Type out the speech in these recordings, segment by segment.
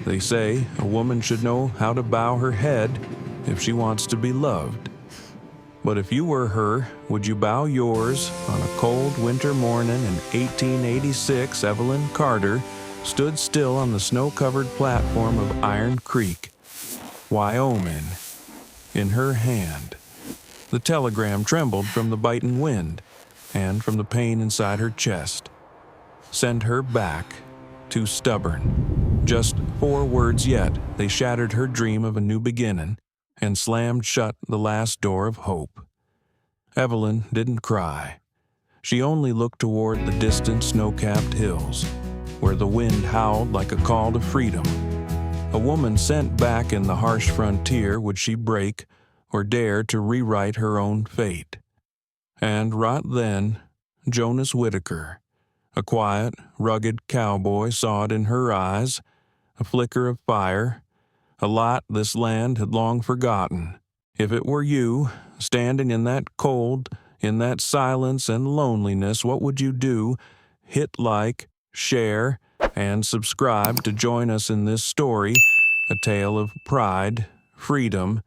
They say a woman should know how to bow her head if she wants to be loved. But if you were her, would you bow yours on a cold winter morning in 1886? Evelyn Carter stood still on the snow-covered platform of Iron Creek, Wyoming, in her hand. The telegram trembled from the biting wind and from the pain inside her chest. Send her back, too stubborn. Just 4 words yet, they shattered her dream of a new beginning and slammed shut the last door of hope. Evelyn didn't cry. She only looked toward the distant snow-capped hills, where the wind howled like a call to freedom. A woman sent back in the harsh frontier, would she break or dare to rewrite her own fate? And right then, Jonas Whitaker, a quiet, rugged cowboy, saw it in her eyes, a flicker of fire, a light this land had long forgotten. If it were you, standing in that cold, in that silence and loneliness, what would you do? Hit like, share, and subscribe to join us in this story, a tale of pride, freedom,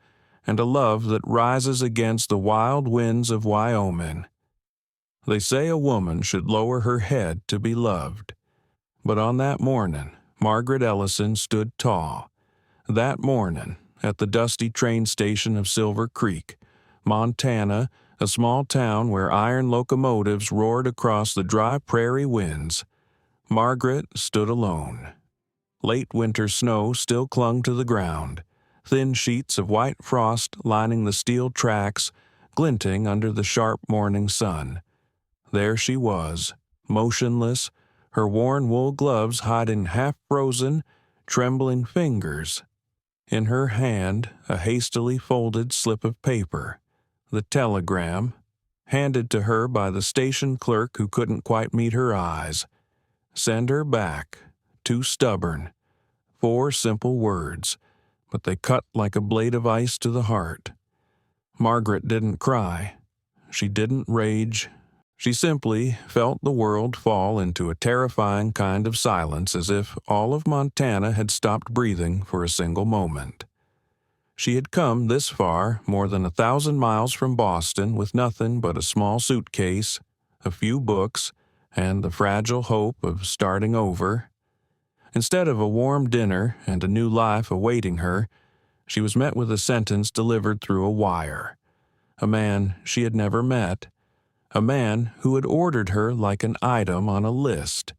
and a love that rises against the wild winds of Wyoming. They say a woman should lower her head to be loved. But on that morning, Margaret Ellison stood tall. That morning, at the dusty train station of Silver Creek, Montana, a small town where iron locomotives roared across the dry prairie winds, Margaret stood alone. Late winter snow still clung to the ground, thin sheets of white frost lining the steel tracks, glinting under the sharp morning sun. There she was, motionless, her worn wool gloves hiding half-frozen, trembling fingers. In her hand, a hastily folded slip of paper, the telegram, handed to her by the station clerk who couldn't quite meet her eyes. Send her back, too stubborn. 4 simple words, but they cut like a blade of ice to the heart. Margaret didn't cry. She didn't rage. She simply felt the world fall into a terrifying kind of silence, as if all of Montana had stopped breathing for a single moment. She had come this far, more than 1,000 miles from Boston, with nothing but a small suitcase, a few books, and the fragile hope of starting over. Instead of a warm dinner and a new life awaiting her, she was met with a sentence delivered through a wire. A man she had never met, a man who had ordered her like an item on a list.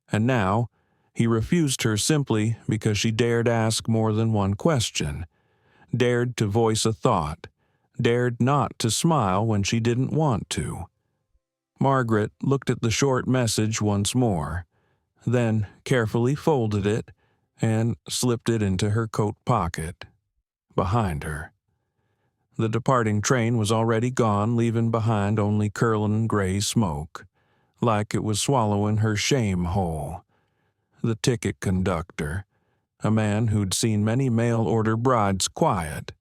And now, he refused her simply because she dared ask more than one question, dared to voice a thought, dared not to smile when she didn't want to. Margaret looked at the short message once more, then carefully folded it and slipped it into her coat pocket, behind her. The departing train was already gone, leaving behind only curling gray smoke, like it was swallowing her shame whole. The ticket conductor, a man who'd seen many mail-order brides quiet,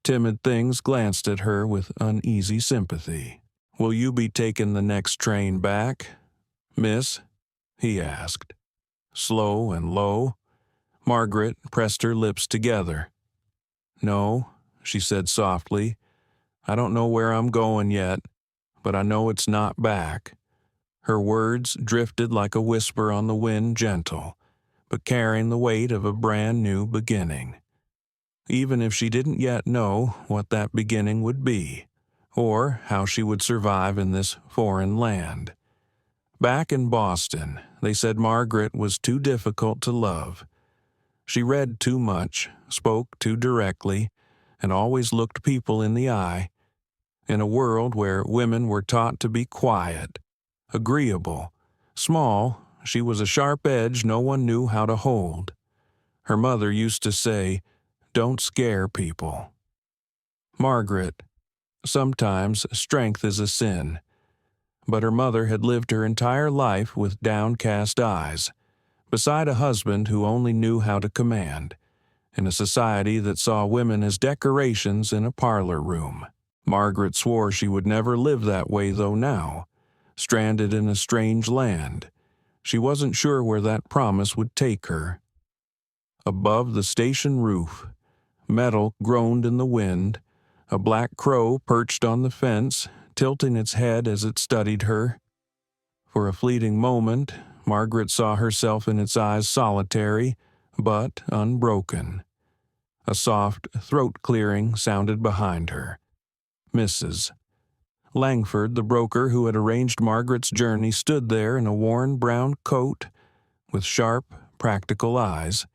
timid things, glanced at her with uneasy sympathy. "Will you be taking the next train back, miss?" he asked. Slow and low, Margaret pressed her lips together. "No," she said softly. "I don't know where I'm going yet, but I know it's not back." Her words drifted like a whisper on the wind, gentle, but carrying the weight of a brand new beginning. Even if she didn't yet know what that beginning would be, or how she would survive in this foreign land. Back in Boston, they said Margaret was too difficult to love. She read too much, spoke too directly, and always looked people in the eye. In a world where women were taught to be quiet, agreeable, small, she was a sharp edge no one knew how to hold. Her mother used to say, "Don't scare people." Margaret, sometimes strength is a sin. But her mother had lived her entire life with downcast eyes, beside a husband who only knew how to command, in a society that saw women as decorations in a parlor room. Margaret swore she would never live that way, though now, stranded in a strange land, she wasn't sure where that promise would take her. Above the station roof, metal groaned in the wind. A black crow perched on the fence, tilting its head as it studied her. For a fleeting moment, Margaret saw herself in its eyes solitary, but unbroken. A soft throat-clearing sounded behind her. Mrs. Langford, the broker who had arranged Margaret's journey, stood there in a worn brown coat with sharp, practical eyes.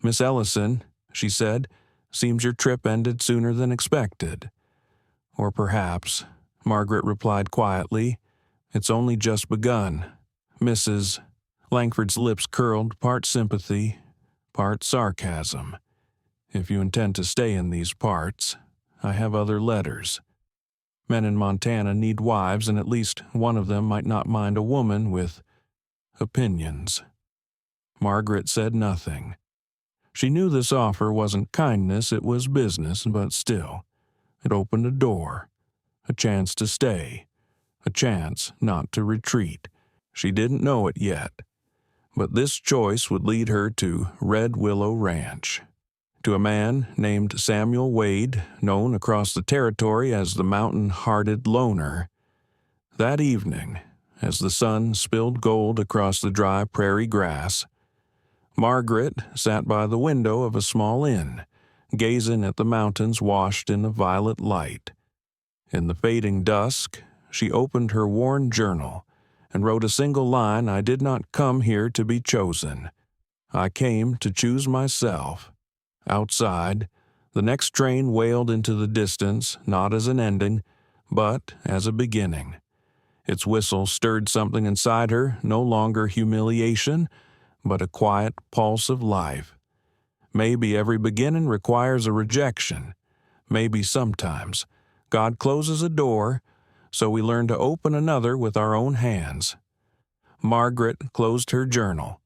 "Miss Ellison," she said, "seems your trip ended sooner than expected." "Or perhaps," Margaret replied quietly, "it's only just begun." Mrs. Langford's lips curled, part sympathy, part sarcasm. "If you intend to stay in these parts, I have other letters. Men in Montana need wives, and at least one of them might not mind a woman with opinions." Margaret said nothing. She knew this offer wasn't kindness, it was business, but still, it opened a door, a chance to stay, a chance not to retreat. She didn't know it yet, but this choice would lead her to Red Willow Ranch, to a man named Samuel Wade, known across the territory as the Mountain-Hearted Loner. That evening, as the sun spilled gold across the dry prairie grass, Margaret sat by the window of a small inn, gazing at the mountains washed in a violet light. In the fading dusk, she opened her worn journal and wrote a single line: "I did not come here to be chosen. I came to choose myself." Outside, the next train wailed into the distance, not as an ending, but as a beginning. Its whistle stirred something inside her, no longer humiliation, but a quiet pulse of life. Maybe every beginning requires a rejection. Maybe sometimes God closes a door, so we learn to open another with our own hands. Margaret closed her journal,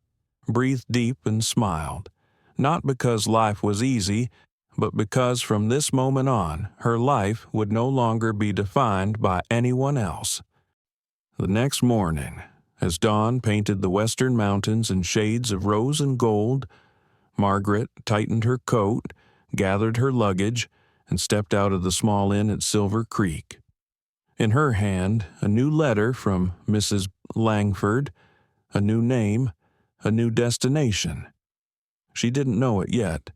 breathed deep, and smiled, not because life was easy, but because from this moment on, her life would no longer be defined by anyone else. The next morning, as dawn painted the western mountains in shades of rose and gold, Margaret tightened her coat, gathered her luggage, and stepped out of the small inn at Silver Creek. In her hand, a new letter from Mrs. Langford, a new name, a new destination. She didn't know it yet,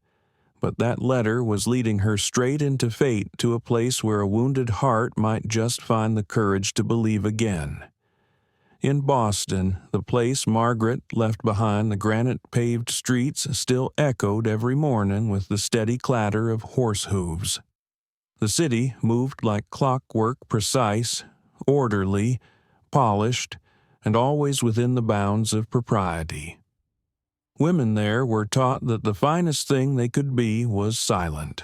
but that letter was leading her straight into fate, to a place where a wounded heart might just find the courage to believe again. In Boston, the place Margaret left behind the granite-paved streets still echoed every morning with the steady clatter of horse hooves. The city moved like clockwork, precise, orderly, polished, and always within the bounds of propriety. Women there were taught that the finest thing they could be was silent.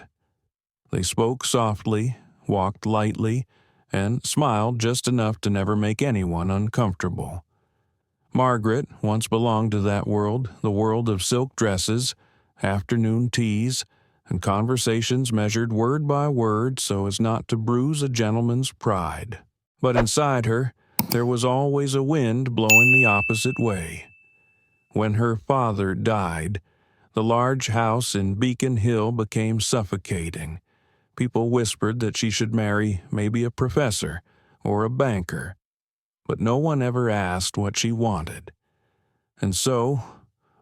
They spoke softly, walked lightly, and smiled just enough to never make anyone uncomfortable. Margaret once belonged to that world, the world of silk dresses, afternoon teas, and conversations measured word by word so as not to bruise a gentleman's pride. But inside her, there was always a wind blowing the opposite way. When her father died, the large house in Beacon Hill became suffocating. People whispered that she should marry maybe a professor or a banker, but no one ever asked what she wanted. And so,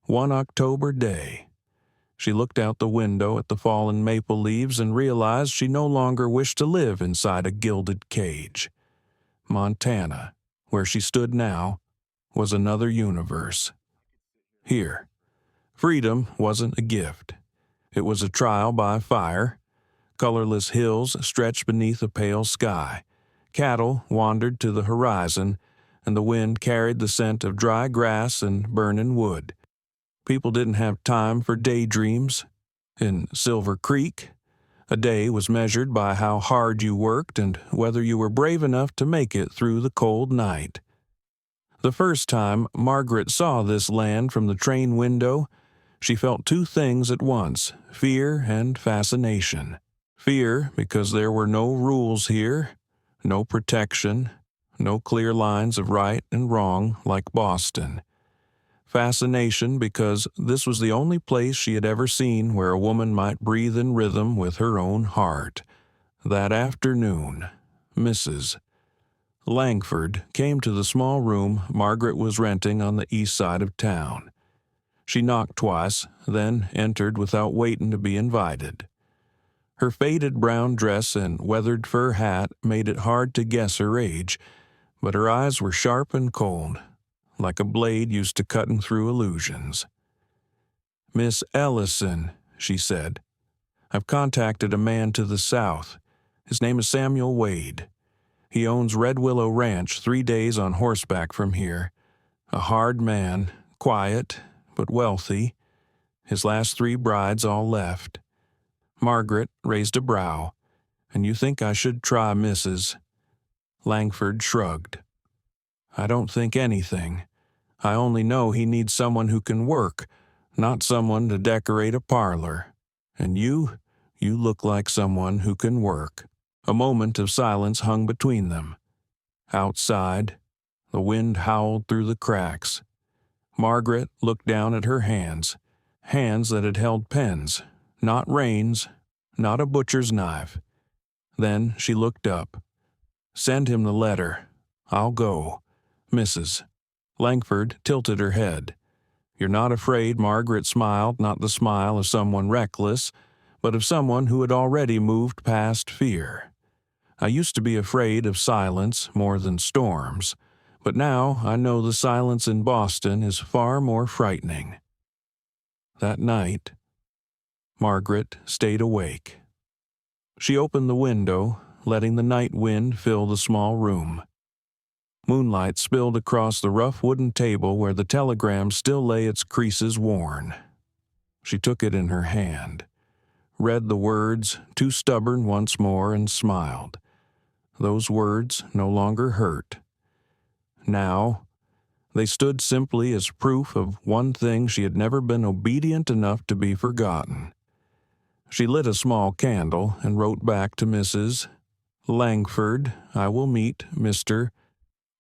one October day, she looked out the window at the fallen maple leaves and realized she no longer wished to live inside a gilded cage. Montana, where she stood now, was another universe. Here, freedom wasn't a gift. It was a trial by fire. Colorless hills stretched beneath a pale sky. Cattle wandered to the horizon, and the wind carried the scent of dry grass and burning wood. People didn't have time for daydreams. In Silver Creek, a day was measured by how hard you worked and whether you were brave enough to make it through the cold night. The first time Margaret saw this land from the train window, she felt two things at once: fear and fascination. Fear because there were no rules here, no protection, no clear lines of right and wrong like Boston. fascination because this was the only place she had ever seen where a woman might breathe in rhythm with her own heart. That afternoon, Mrs. Langford came to the small room Margaret was renting on the east side of town. She knocked twice, then entered without waiting to be invited. Her faded brown dress and weathered fur hat made it hard to guess her age, but her eyes were sharp and cold, like a blade used to cutting through illusions. "Miss Ellison," she said, "I've contacted a man to the south. His name is Samuel Wade. He owns Red Willow Ranch 3 days on horseback from here. A hard man, quiet, but wealthy. His last 3 brides all left." Margaret raised a brow. "And you think I should try Mrs. Langford shrugged. "I don't think anything. I only know he needs someone who can work, not someone to decorate a parlor. And you look like someone who can work." A moment of silence hung between them. Outside, the wind howled through the cracks. Margaret looked down at her hands that had held pens, not reins, not a butcher's knife. Then she looked up. "Send him the letter. I'll go." Mrs. Langford tilted her head. "You're not afraid?" Margaret smiled, not the smile of someone reckless, but of someone who had already moved past fear. "I used to be afraid of silence more than storms, but now I know the silence in Boston is far more frightening." That night, Margaret stayed awake. She opened the window, letting the night wind fill the small room. Moonlight spilled across the rough wooden table where the telegram still lay its creases worn. She took it in her hand, read the words, too stubborn once more, and smiled. Those words no longer hurt. Now, they stood simply as proof of one thing she had never been obedient enough to be forgotten. She lit a small candle and wrote back to Mrs. Langford, "I will meet Mr.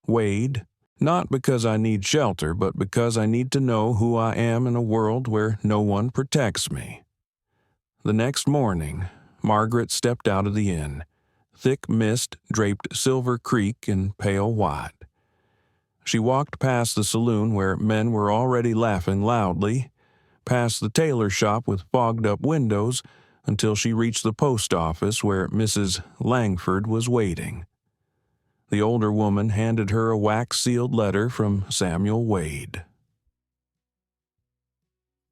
Wade, not because I need shelter, but because I need to know who I am in a world where no one protects me." The next morning, Margaret stepped out of the inn. Thick mist draped Silver Creek in pale white. She walked past the saloon where men were already laughing loudly, past the tailor shop with fogged-up windows, until she reached the post office where Mrs. Langford was waiting. The older woman handed her a wax-sealed letter from Samuel Wade.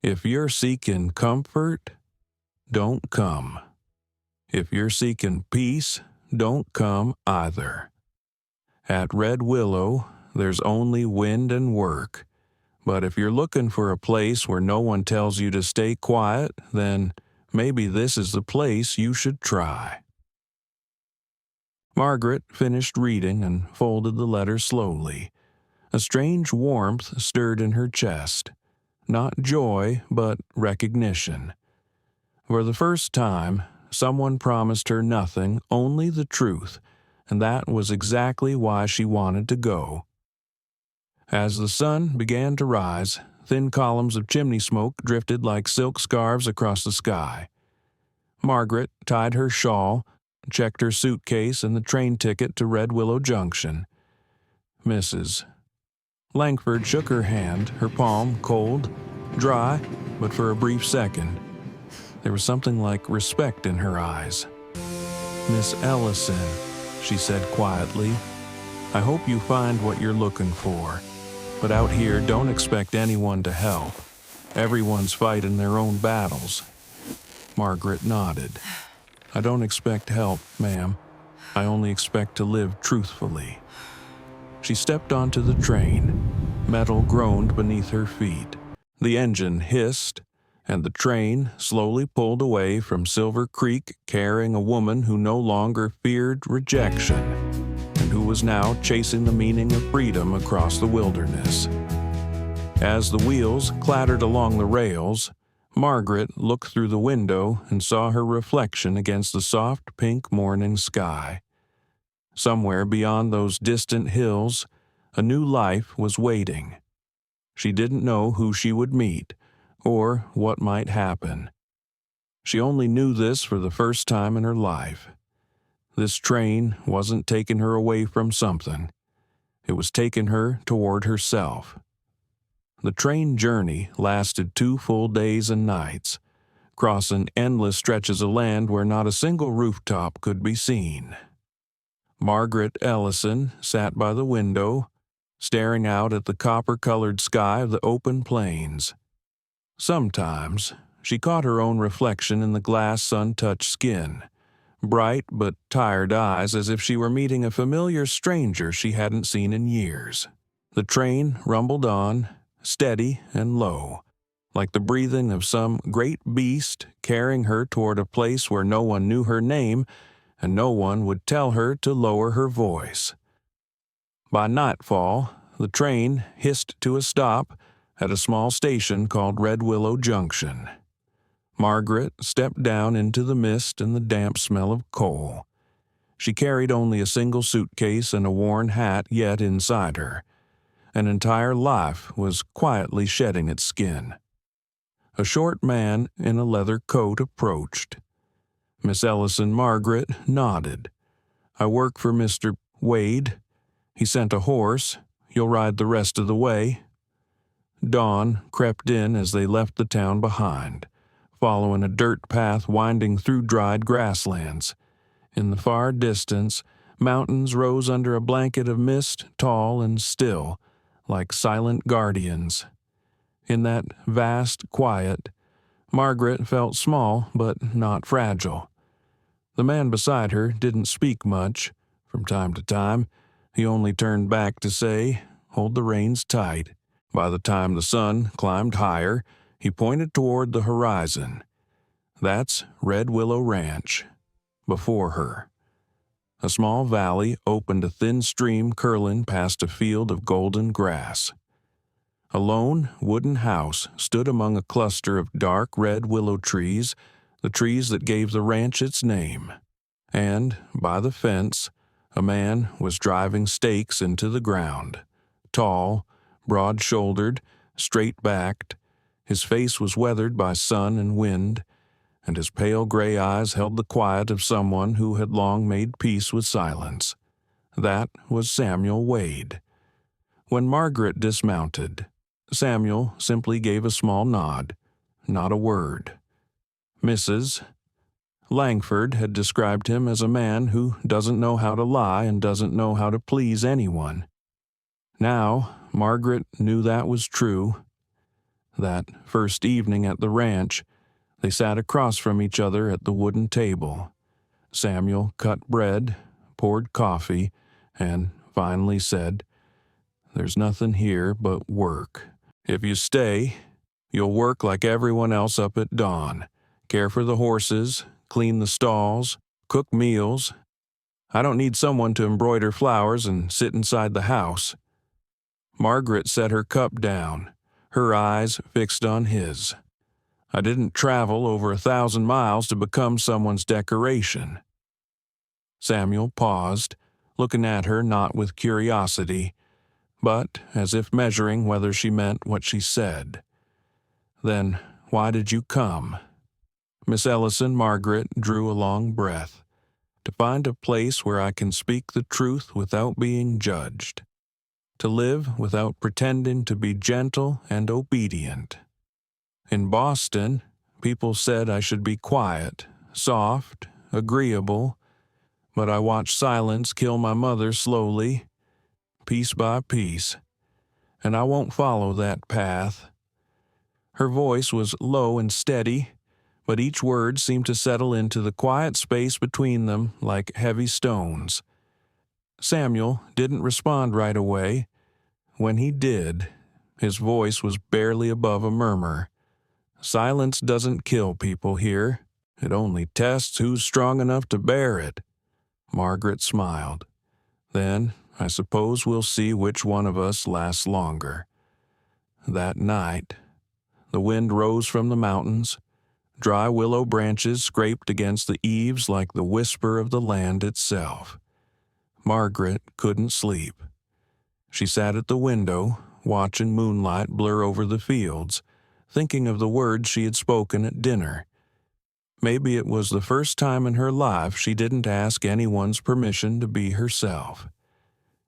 "If you're seeking comfort, don't come. If you're seeking peace, don't come either. At Red Willow, there's only wind and work. But if you're looking for a place where no one tells you to stay quiet, then maybe this is the place you should try." Margaret finished reading and folded the letter slowly. A strange warmth stirred in her chest. Not joy, but recognition. For the first time, someone promised her nothing, only the truth, and that was exactly why she wanted to go. As the sun began to rise, thin columns of chimney smoke drifted like silk scarves across the sky. Margaret tied her shawl, checked her suitcase and the train ticket to Red Willow Junction. Mrs. Langford shook her hand, her palm cold, dry, but for a brief second. There was something like respect in her eyes. "Miss Ellison," she said quietly, "I hope you find what you're looking for. But out here, don't expect anyone to help. Everyone's fighting their own battles." Margaret nodded. "I don't expect help, ma'am. I only expect to live truthfully." She stepped onto the train. Metal groaned beneath her feet. The engine hissed, and the train slowly pulled away from Silver Creek, carrying a woman who no longer feared rejection, and who was now chasing the meaning of freedom across the wilderness. As the wheels clattered along the rails, Margaret looked through the window and saw her reflection against the soft pink morning sky. Somewhere beyond those distant hills, a new life was waiting. She didn't know who she would meet, or what might happen. She only knew this for the first time in her life. This train wasn't taking her away from something. It was taking her toward herself. The train journey lasted 2 full days and nights, crossing endless stretches of land where not a single rooftop could be seen. Margaret Ellison sat by the window, staring out at the copper-colored sky of the open plains. Sometimes she caught her own reflection in the glass sun-touched skin, bright but tired eyes as if she were meeting a familiar stranger she hadn't seen in years. The train rumbled on, steady and low, like the breathing of some great beast carrying her toward a place where no one knew her name and no one would tell her to lower her voice. By nightfall, the train hissed to a stop at a small station called Red Willow Junction. Margaret stepped down into the mist and the damp smell of coal. She carried only a single suitcase and a worn hat yet inside her. An entire life was quietly shedding its skin. A short man in a leather coat approached. Miss Ellison Margaret nodded. "I work for Mr. Wade. He sent a horse. You'll ride the rest of the way." Dawn crept in as they left the town behind, following a dirt path winding through dried grasslands. In the far distance, mountains rose under a blanket of mist, tall and still, like silent guardians. In that vast quiet, Margaret felt small but not fragile. The man beside her didn't speak much. From time to time, he only turned back to say, "Hold the reins tight." By the time the sun climbed higher, he pointed toward the horizon. "That's Red Willow Ranch." Before her, a small valley opened, a thin stream curling past a field of golden grass. A lone wooden house stood among a cluster of dark red willow trees, the trees that gave the ranch its name. And, by the fence, a man was driving stakes into the ground. Tall, broad-shouldered, straight-backed, his face was weathered by sun and wind, and his pale gray eyes held the quiet of someone who had long made peace with silence. That was Samuel Wade. When Margaret dismounted, Samuel simply gave a small nod, not a word. Mrs. Langford had described him as a man who doesn't know how to lie and doesn't know how to please anyone. Now, Margaret knew that was true. That first evening at the ranch, they sat across from each other at the wooden table. Samuel cut bread, poured coffee, and finally said, "There's nothing here but work. If you stay, you'll work like everyone else up at dawn. Care for the horses, clean the stalls, cook meals. I don't need someone to embroider flowers and sit inside the house." Margaret set her cup down, her eyes fixed on his. "I didn't travel over 1,000 miles to become someone's decoration." Samuel paused, looking at her not with curiosity, but as if measuring whether she meant what she said. "Then why did you come?" Miss Ellison Margaret drew a long breath. "To find a place where I can speak the truth without being judged. To live without pretending to be gentle and obedient. In Boston, people said I should be quiet, soft, agreeable, but I watched silence kill my mother slowly, piece by piece, and I won't follow that path." Her voice was low and steady, but each word seemed to settle into the quiet space between them like heavy stones. Samuel didn't respond right away. When he did, his voice was barely above a murmur. "Silence doesn't kill people here. It only tests who's strong enough to bear it." Margaret smiled. "Then I suppose we'll see which one of us lasts longer." That night, the wind rose from the mountains. Dry willow branches scraped against the eaves like the whisper of the land itself. Margaret couldn't sleep. She sat at the window, watching moonlight blur over the fields, thinking of the words she had spoken at dinner. Maybe it was the first time in her life she didn't ask anyone's permission to be herself.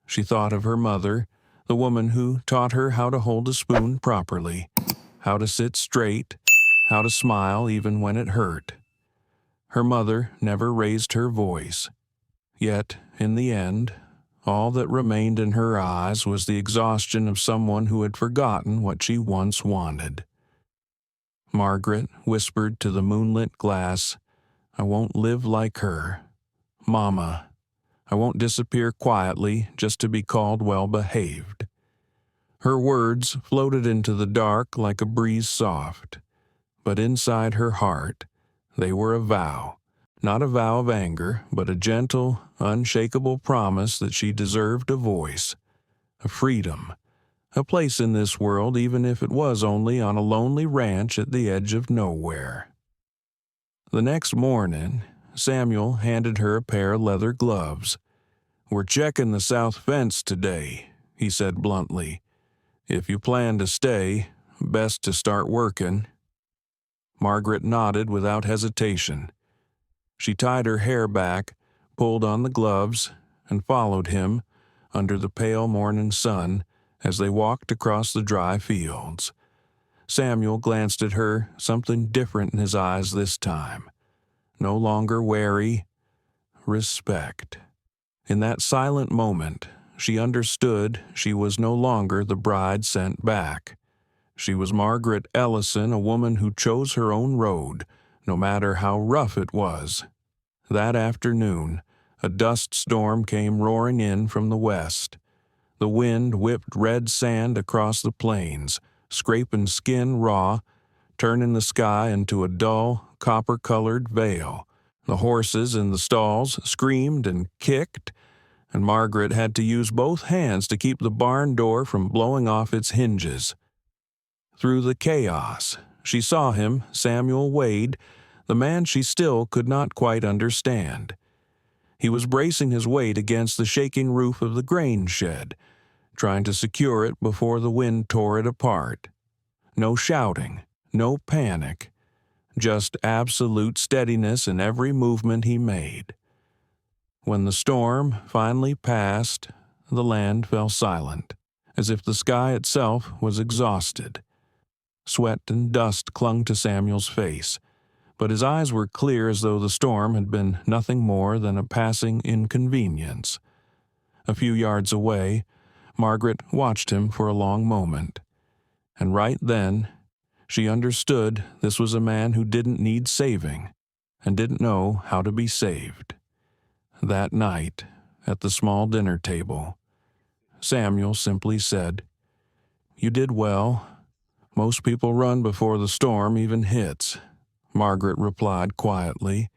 She thought of her mother, the woman who taught her how to hold a spoon properly, how to sit straight, how to smile even when it hurt. Her mother never raised her voice. Yet, in the end, all that remained in her eyes was the exhaustion of someone who had forgotten what she once wanted. Margaret whispered to the moonlit glass, "I won't live like her. Mama, I won't disappear quietly just to be called well-behaved." Her words floated into the dark like a breeze soft, but inside her heart, they were a vow. Not a vow of anger, but a gentle, unshakable promise that she deserved a voice, a freedom, a place in this world even if it was only on a lonely ranch at the edge of nowhere. The next morning, Samuel handed her a pair of leather gloves. "We're checking the south fence today," he said bluntly. "If you plan to stay, best to start working." Margaret nodded without hesitation. She tied her hair back, pulled on the gloves, and followed him, under the pale morning sun, as they walked across the dry fields. Samuel glanced at her, something different in his eyes this time. No longer wary, respect. In that silent moment, she understood she was no longer the bride sent back. She was Margaret Ellison, a woman who chose her own road, no matter how rough it was. That afternoon, a dust storm came roaring in from the west. The wind whipped red sand across the plains, scraping skin raw, turning the sky into a dull, copper-colored veil. The horses in the stalls screamed and kicked, and Margaret had to use both hands to keep the barn door from blowing off its hinges. Through the chaos, she saw him, Samuel Wade, the man she still could not quite understand. He was bracing his weight against the shaking roof of the grain shed, trying to secure it before the wind tore it apart. No shouting, no panic, just absolute steadiness in every movement he made. When the storm finally passed, the land fell silent, as if the sky itself was exhausted. Sweat and dust clung to Samuel's face, but his eyes were clear as though the storm had been nothing more than a passing inconvenience. A few yards away, Margaret watched him for a long moment, and right then, she understood this was a man who didn't need saving and didn't know how to be saved. That night, at the small dinner table, Samuel simply said, "You did well. Most people run before the storm even hits." Margaret replied quietly,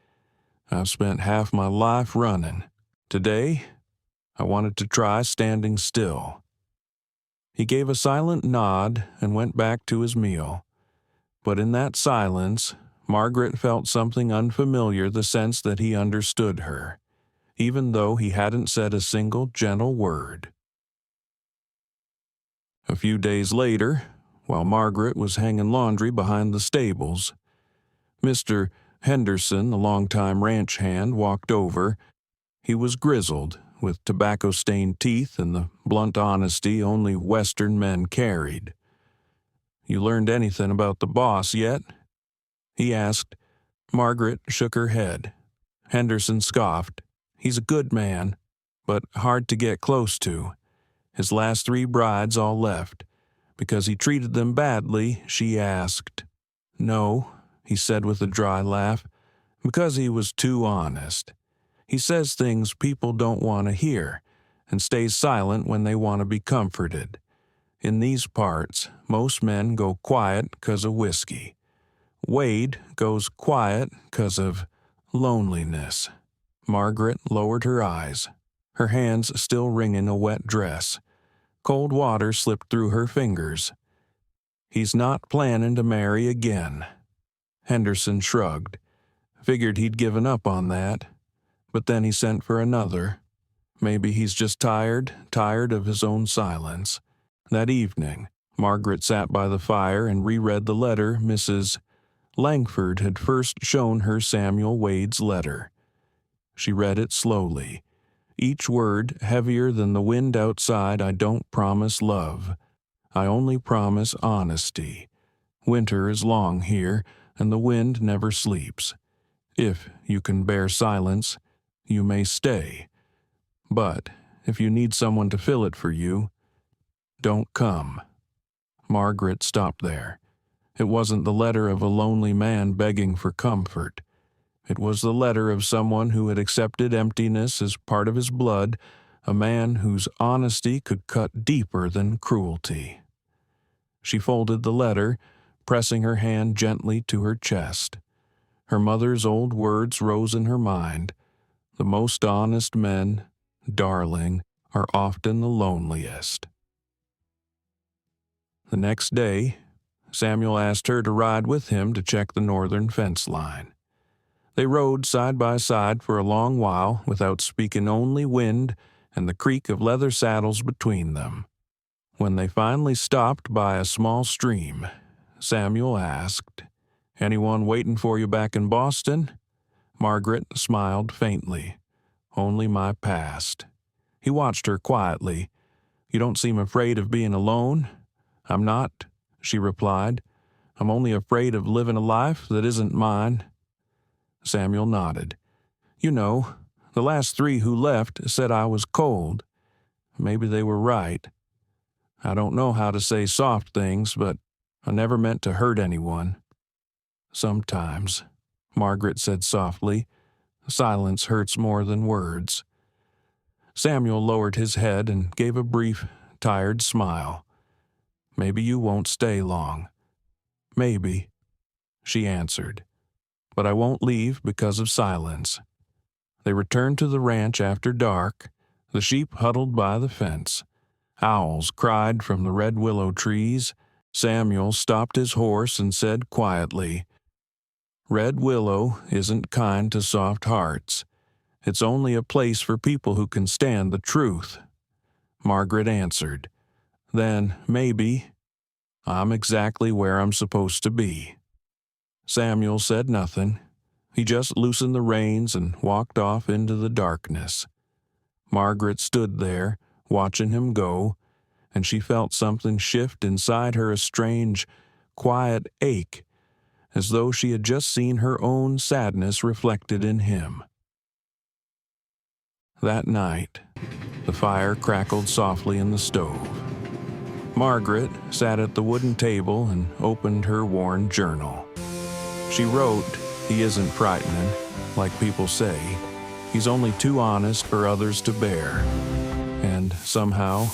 "I've spent half my life running. Today, I wanted to try standing still." He gave a silent nod and went back to his meal. But in that silence, Margaret felt something unfamiliar, the sense that he understood her, even though he hadn't said a single gentle word. A few days later, while Margaret was hanging laundry behind the stables, Mr. Henderson, the longtime ranch hand, walked over. He was grizzled, with tobacco-stained teeth and the blunt honesty only Western men carried. "You learned anything about the boss yet?" he asked. Margaret shook her head. Henderson scoffed. "He's a good man, but hard to get close to. His last 3 brides all left. Because he treated them badly, she asked." "No," he said with a dry laugh, "because he was too honest. He says things people don't want to hear, and stays silent when they want to be comforted. In these parts, most men go quiet 'cause of whiskey. Wade goes quiet 'cause of loneliness." Margaret lowered her eyes, her hands still wringing a wet dress. Cold water slipped through her fingers. "He's not planning to marry again." Henderson shrugged. Figured he'd given up on that. But then he sent for another. Maybe he's just tired of his own silence. That evening, Margaret sat by the fire and reread the letter Mrs. Langford had first shown her Samuel Wade's letter. She read it slowly, each word heavier than the wind outside. I don't promise love. I only promise honesty. Winter is long here, and the wind never sleeps. If you can bear silence, you may stay. But if you need someone to fill it for you, don't come. Margaret stopped there. It wasn't the letter of a lonely man begging for comfort. It was the letter of someone who had accepted emptiness as part of his blood, a man whose honesty could cut deeper than cruelty. She folded the letter, pressing her hand gently to her chest. Her mother's old words rose in her mind. The most honest men, darling, are often the loneliest. The next day, Samuel asked her to ride with him to check the northern fence line. They rode side by side for a long while without speaking, only wind and the creak of leather saddles between them. When they finally stopped by a small stream, Samuel asked, "Anyone waiting for you back in Boston?" Margaret smiled faintly. "Only my past." He watched her quietly. "You don't seem afraid of being alone." "I'm not," she replied. "I'm only afraid of living a life that isn't mine." Samuel nodded. "You know, the last 3 who left said I was cold. Maybe they were right. I don't know how to say soft things, but I never meant to hurt anyone." "Sometimes," Margaret said softly, "silence hurts more than words." Samuel lowered his head and gave a brief, tired smile. "Maybe you won't stay long." "Maybe," she answered. "But I won't leave because of silence." They returned to the ranch after dark, the sheep huddled by the fence. Owls cried from the red willow trees. Samuel stopped his horse and said quietly, "Red Willow isn't kind to soft hearts. It's only a place for people who can stand the truth." Margaret answered, "Then, maybe, I'm exactly where I'm supposed to be." Samuel said nothing. He just loosened the reins and walked off into the darkness. Margaret stood there, watching him go, and she felt something shift inside her, a strange, quiet ache, as though she had just seen her own sadness reflected in him. That night, the fire crackled softly in the stove. Margaret sat at the wooden table and opened her worn journal. She wrote, "He isn't frightening, like people say. He's only too honest for others to bear. And somehow,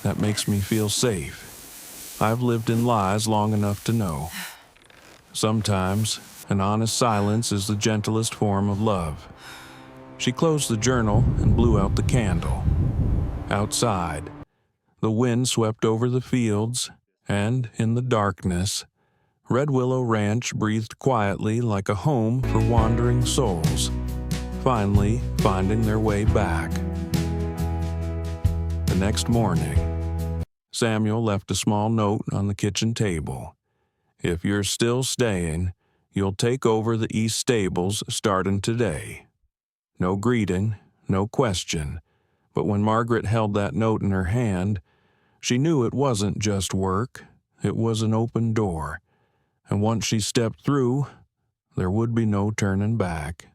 that makes me feel safe. I've lived in lies long enough to know. Sometimes, an honest silence is the gentlest form of love." She closed the journal and blew out the candle. Outside, the wind swept over the fields, and in the darkness, Red Willow Ranch breathed quietly like a home for wandering souls, finally finding their way back. The next morning, Samuel left a small note on the kitchen table. "If you're still staying, you'll take over the east stables starting today." No greeting, no question, but when Margaret held that note in her hand, she knew it wasn't just work, it was an open door, and once she stepped through, there would be no turning back.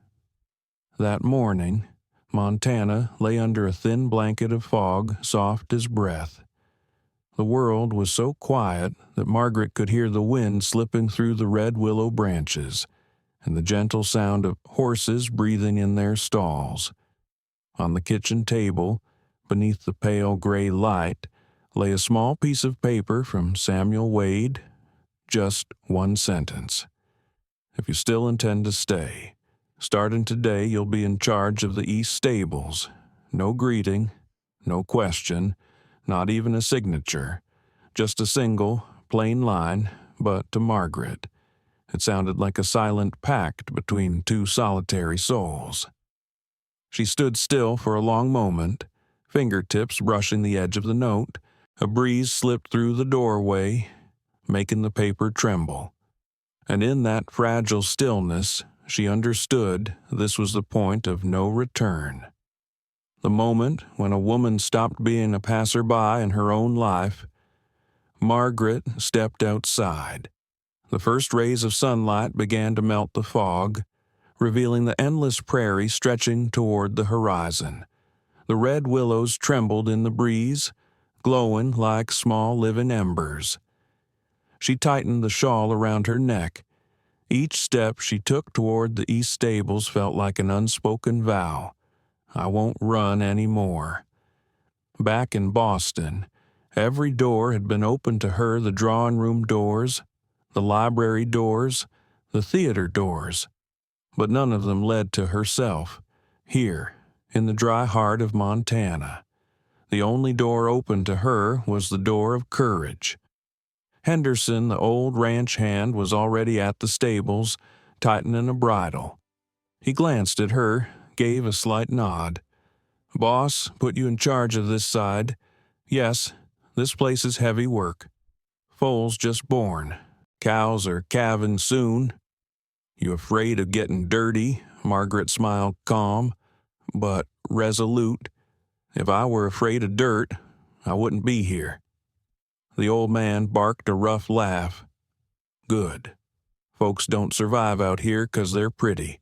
That morning, Montana lay under a thin blanket of fog, soft as breath. The world was so quiet that Margaret could hear the wind slipping through the red willow branches, and the gentle sound of horses breathing in their stalls. On the kitchen table, beneath the pale gray light, lay a small piece of paper from Samuel Wade. Just one sentence. "If you still intend to stay, starting today you'll be in charge of the east stables. No greeting, no question, not even a signature. Just a single, plain line, but to Margaret. It sounded like a silent pact between 2 solitary souls." She stood still for a long moment, fingertips brushing the edge of the note, A breeze slipped through the doorway, making the paper tremble. And in that fragile stillness, she understood this was the point of no return. The moment when a woman stopped being a passerby in her own life. Margaret stepped outside. The first rays of sunlight began to melt the fog, revealing the endless prairie stretching toward the horizon. The red willows trembled in the breeze, glowing like small living embers. She tightened the shawl around her neck. Each step she took toward the east stables felt like an unspoken vow. I won't run any more. Back in Boston, every door had been open to her, the drawing room doors, the library doors, the theater doors. But none of them led to herself, here, in the dry heart of Montana. The only door open to her was the door of courage. Henderson, the old ranch hand, was already at the stables, tightening a bridle. He glanced at her, gave a slight nod. "Boss put you in charge of this side. Yes, this place is heavy work. Foal's just born. Cows are calving soon." "You afraid of getting dirty?" Margaret smiled calm, but resolute. "If I were afraid of dirt, I wouldn't be here." The old man barked a rough laugh. "Good. Folks don't survive out here 'cause they're pretty.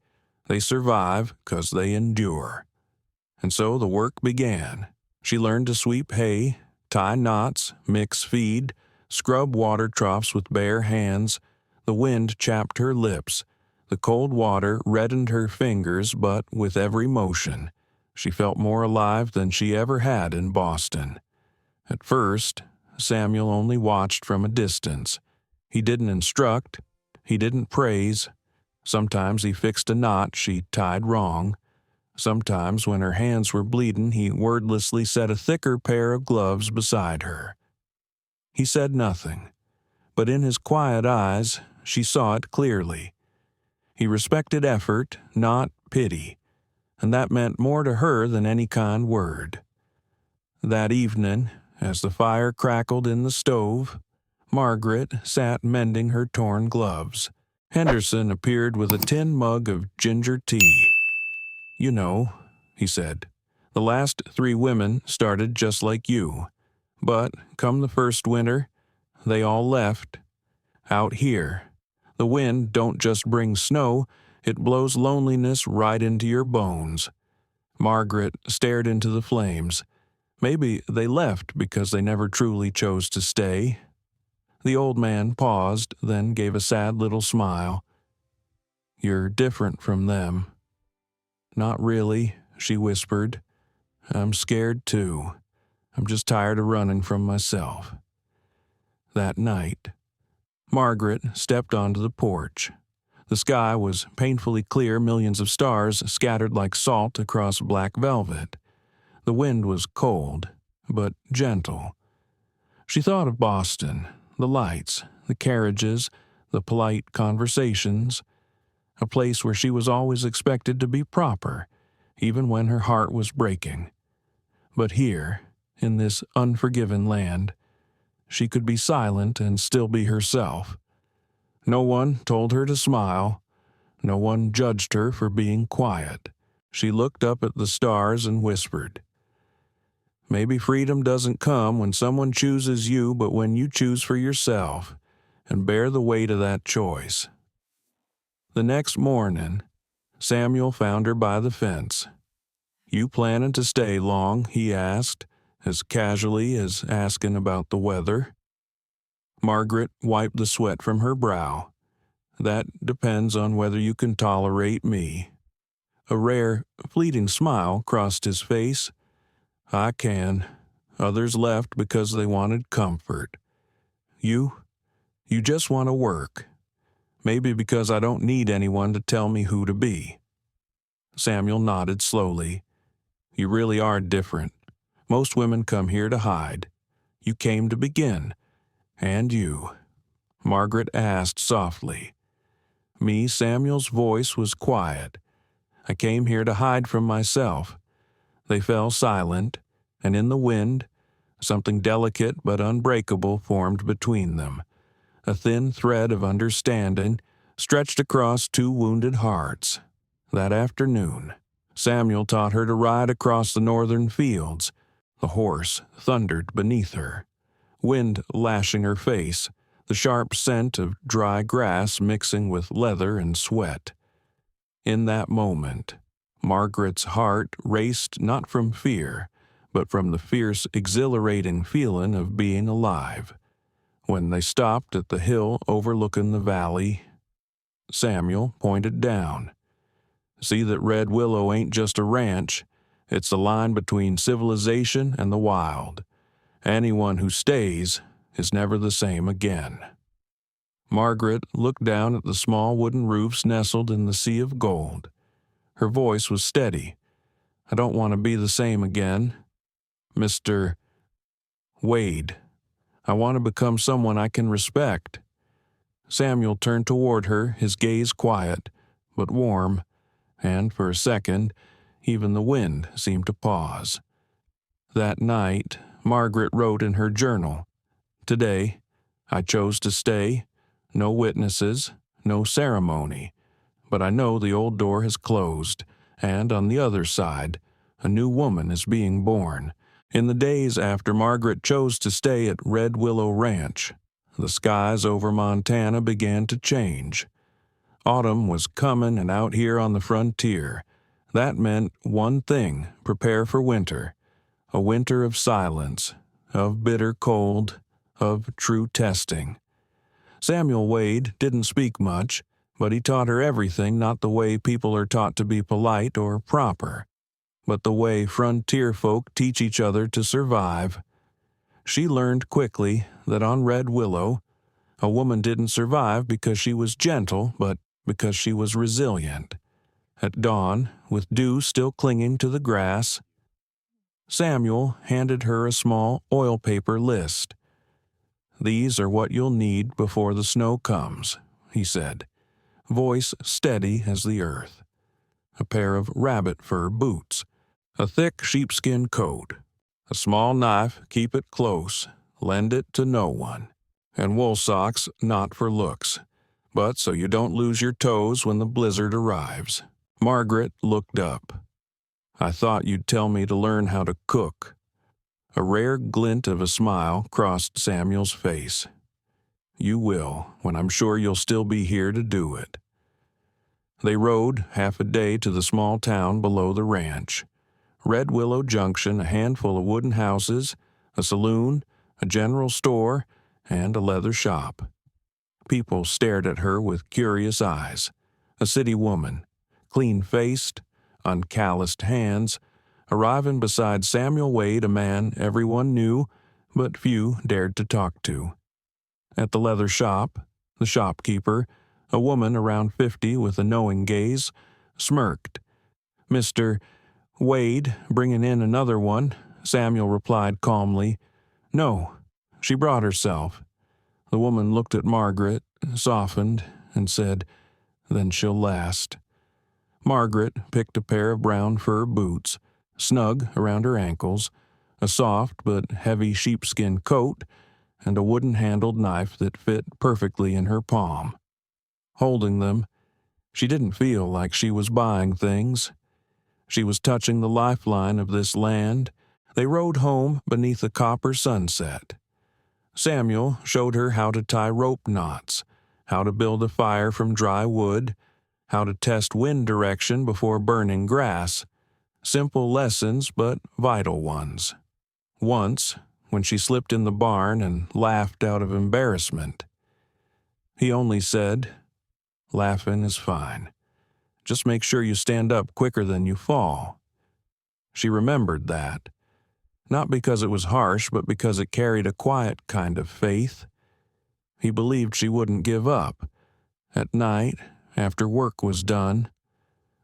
They survive 'cause they endure." And so the work began. She learned to sweep hay, tie knots, mix feed, scrub water troughs with bare hands. The wind chapped her lips. The cold water reddened her fingers, but with every motion, she felt more alive than she ever had in Boston. At first, Samuel only watched from a distance. He didn't instruct. He didn't praise. Sometimes he fixed a knot she tied wrong. Sometimes, when her hands were bleeding, he wordlessly set a thicker pair of gloves beside her. He said nothing, but in his quiet eyes she saw it clearly. He respected effort, not pity, and that meant more to her than any kind word. That evening, as the fire crackled in the stove, Margaret sat mending her torn gloves. Henderson appeared with a tin mug of ginger tea. "You know," he said, "the last 3 women started just like you. But come the first winter, they all left. Out here, the wind don't just bring snow, it blows loneliness right into your bones." Margaret stared into the flames. Maybe they left because they never truly chose to stay. The old man paused, then gave a sad little smile. "You're different from them." "Not really," she whispered. "I'm scared too. I'm just tired of running from myself." That night, Margaret stepped onto the porch. The sky was painfully clear, millions of stars scattered like salt across black velvet. The wind was cold, but gentle. She thought of Boston, the lights, the carriages, the polite conversations, a place where she was always expected to be proper, even when her heart was breaking. But here, in this unforgiven land, she could be silent and still be herself. No one told her to smile. No one judged her for being quiet. She looked up at the stars and whispered, "Maybe freedom doesn't come when someone chooses you, but when you choose for yourself and bear the weight of that choice." The next morning, Samuel found her by the fence. "You planning to stay long?" he asked, as casually as asking about the weather. Margaret wiped the sweat from her brow. "That depends on whether you can tolerate me." A rare, fleeting smile crossed his face. "I can. Others left because they wanted comfort. You just want to work. Maybe because I don't need anyone to tell me who to be." Samuel nodded slowly. "You really are different. Most women come here to hide. You came to begin. And you?" Margaret asked softly. "Me," Samuel's voice was quiet. "I came here to hide from myself." They fell silent, and in the wind, Something delicate but unbreakable formed between them. A thin thread of understanding stretched across two wounded hearts. That afternoon, Samuel taught her to ride across the northern fields. The horse thundered beneath her, wind lashing her face, the sharp scent of dry grass mixing with leather and sweat. In that moment, Margaret's heart raced not from fear, but from the fierce, exhilarating feeling of being alive. When they stopped at the hill overlooking the valley, Samuel pointed down. See that Red Willow ain't just a ranch. It's the line between civilization and the wild. Anyone who stays is never the same again. Margaret looked down at the small wooden roofs nestled in the sea of gold. Her voice was steady. I don't want to be the same again. Mr. Wade, I want to become someone I can respect. Samuel turned toward her, his gaze quiet, but warm, and for a second, even the wind seemed to pause. That night, Margaret wrote in her journal, "Today, I chose to stay. No witnesses, no ceremony. But I know the old door has closed, and on the other side, a new woman is being born." In the days after Margaret chose to stay at Red Willow Ranch, the skies over Montana began to change. Autumn was coming, and out here on the frontier, that meant one thing: prepare for winter. A winter of silence, of bitter cold, of true testing. Samuel Wade didn't speak much, but he taught her everything, not the way people are taught to be polite or proper, but the way frontier folk teach each other to survive. She learned quickly that on Red Willow, a woman didn't survive because she was gentle, but because she was resilient. At dawn, with dew still clinging to the grass, Samuel handed her a small oil paper list. "These are what you'll need before the snow comes," he said, voice steady as the earth. A pair of rabbit fur boots, a thick sheepskin coat, a small knife, keep it close, lend it to no one, and wool socks not for looks, but so you don't lose your toes when the blizzard arrives. Margaret looked up. "I thought you'd tell me to learn how to cook." A rare glint of a smile crossed Samuel's face. "You will, when I'm sure you'll still be here to do it." They rode half a day to the small town below the ranch. Red Willow Junction, a handful of wooden houses, a saloon, a general store, and a leather shop. People stared at her with curious eyes. A city woman, clean-faced, uncalloused hands, arriving beside Samuel Wade, a man everyone knew, but few dared to talk to. At the leather shop, the shopkeeper, a woman around 50 with a knowing gaze, smirked. "Mr. Wade, bringing in another one," Samuel replied calmly. "No, she brought herself." The woman looked at Margaret, softened, and said, "Then she'll last." Margaret picked a pair of brown fur boots, snug around her ankles, a soft but heavy sheepskin coat, and a wooden-handled knife that fit perfectly in her palm. Holding them, she didn't feel like she was buying things. She was touching the lifeline of this land. They rode home beneath a copper sunset. Samuel showed her how to tie rope knots, how to build a fire from dry wood, how to test wind direction before burning grass. Simple lessons, but vital ones. Once, when she slipped in the barn and laughed out of embarrassment, he only said, "Laughing is fine. Just make sure you stand up quicker than you fall." She remembered that, not because it was harsh, but because it carried a quiet kind of faith. He believed she wouldn't give up. At night, after work was done,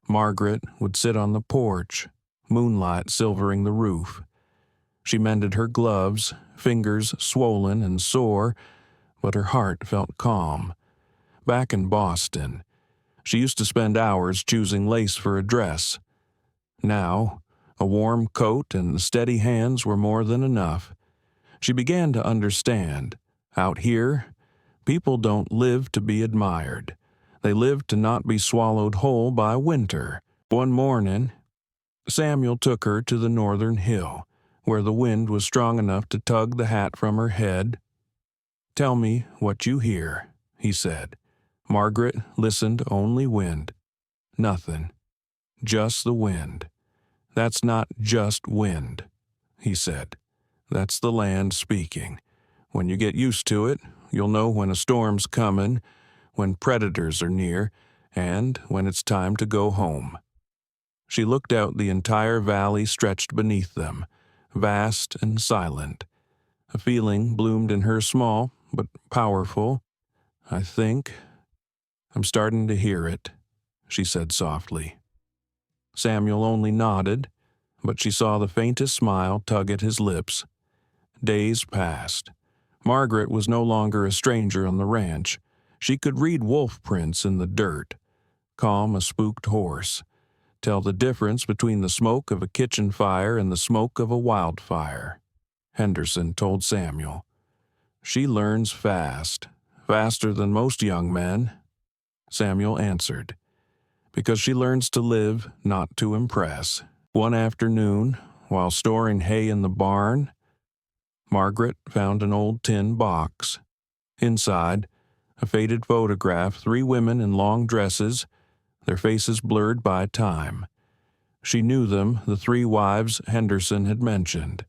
Margaret would sit on the porch, moonlight silvering the roof. She mended her gloves, fingers swollen and sore, but her heart felt calm. Back in Boston, she used to spend hours choosing lace for a dress. Now, a warm coat and steady hands were more than enough. She began to understand. Out here, people don't live to be admired. They live to not be swallowed whole by winter. One morning, Samuel took her to the northern hill, where the wind was strong enough to tug the hat from her head. "Tell me what you hear," he said. Margaret listened. Only wind. Nothing. Just the wind. "That's not just wind," he said. "That's the land speaking. When you get used to it, you'll know when a storm's coming, when predators are near, and when it's time to go home." She looked out. The entire valley stretched beneath them, vast and silent. A feeling bloomed in her, small but powerful. "I think I'm starting to hear it," she said softly. Samuel only nodded, but she saw the faintest smile tug at his lips. Days passed. Margaret was no longer a stranger on the ranch. She could read wolf prints in the dirt, calm a spooked horse, tell the difference between the smoke of a kitchen fire and the smoke of a wildfire. Henderson told Samuel. "She learns fast, faster than most young men," Samuel answered, "because she learns to live, not to impress." One afternoon, while storing hay in the barn, Margaret found an old tin box. Inside, a faded photograph, 3 women in long dresses, their faces blurred by time. She knew them, the 3 wives Henderson had mentioned.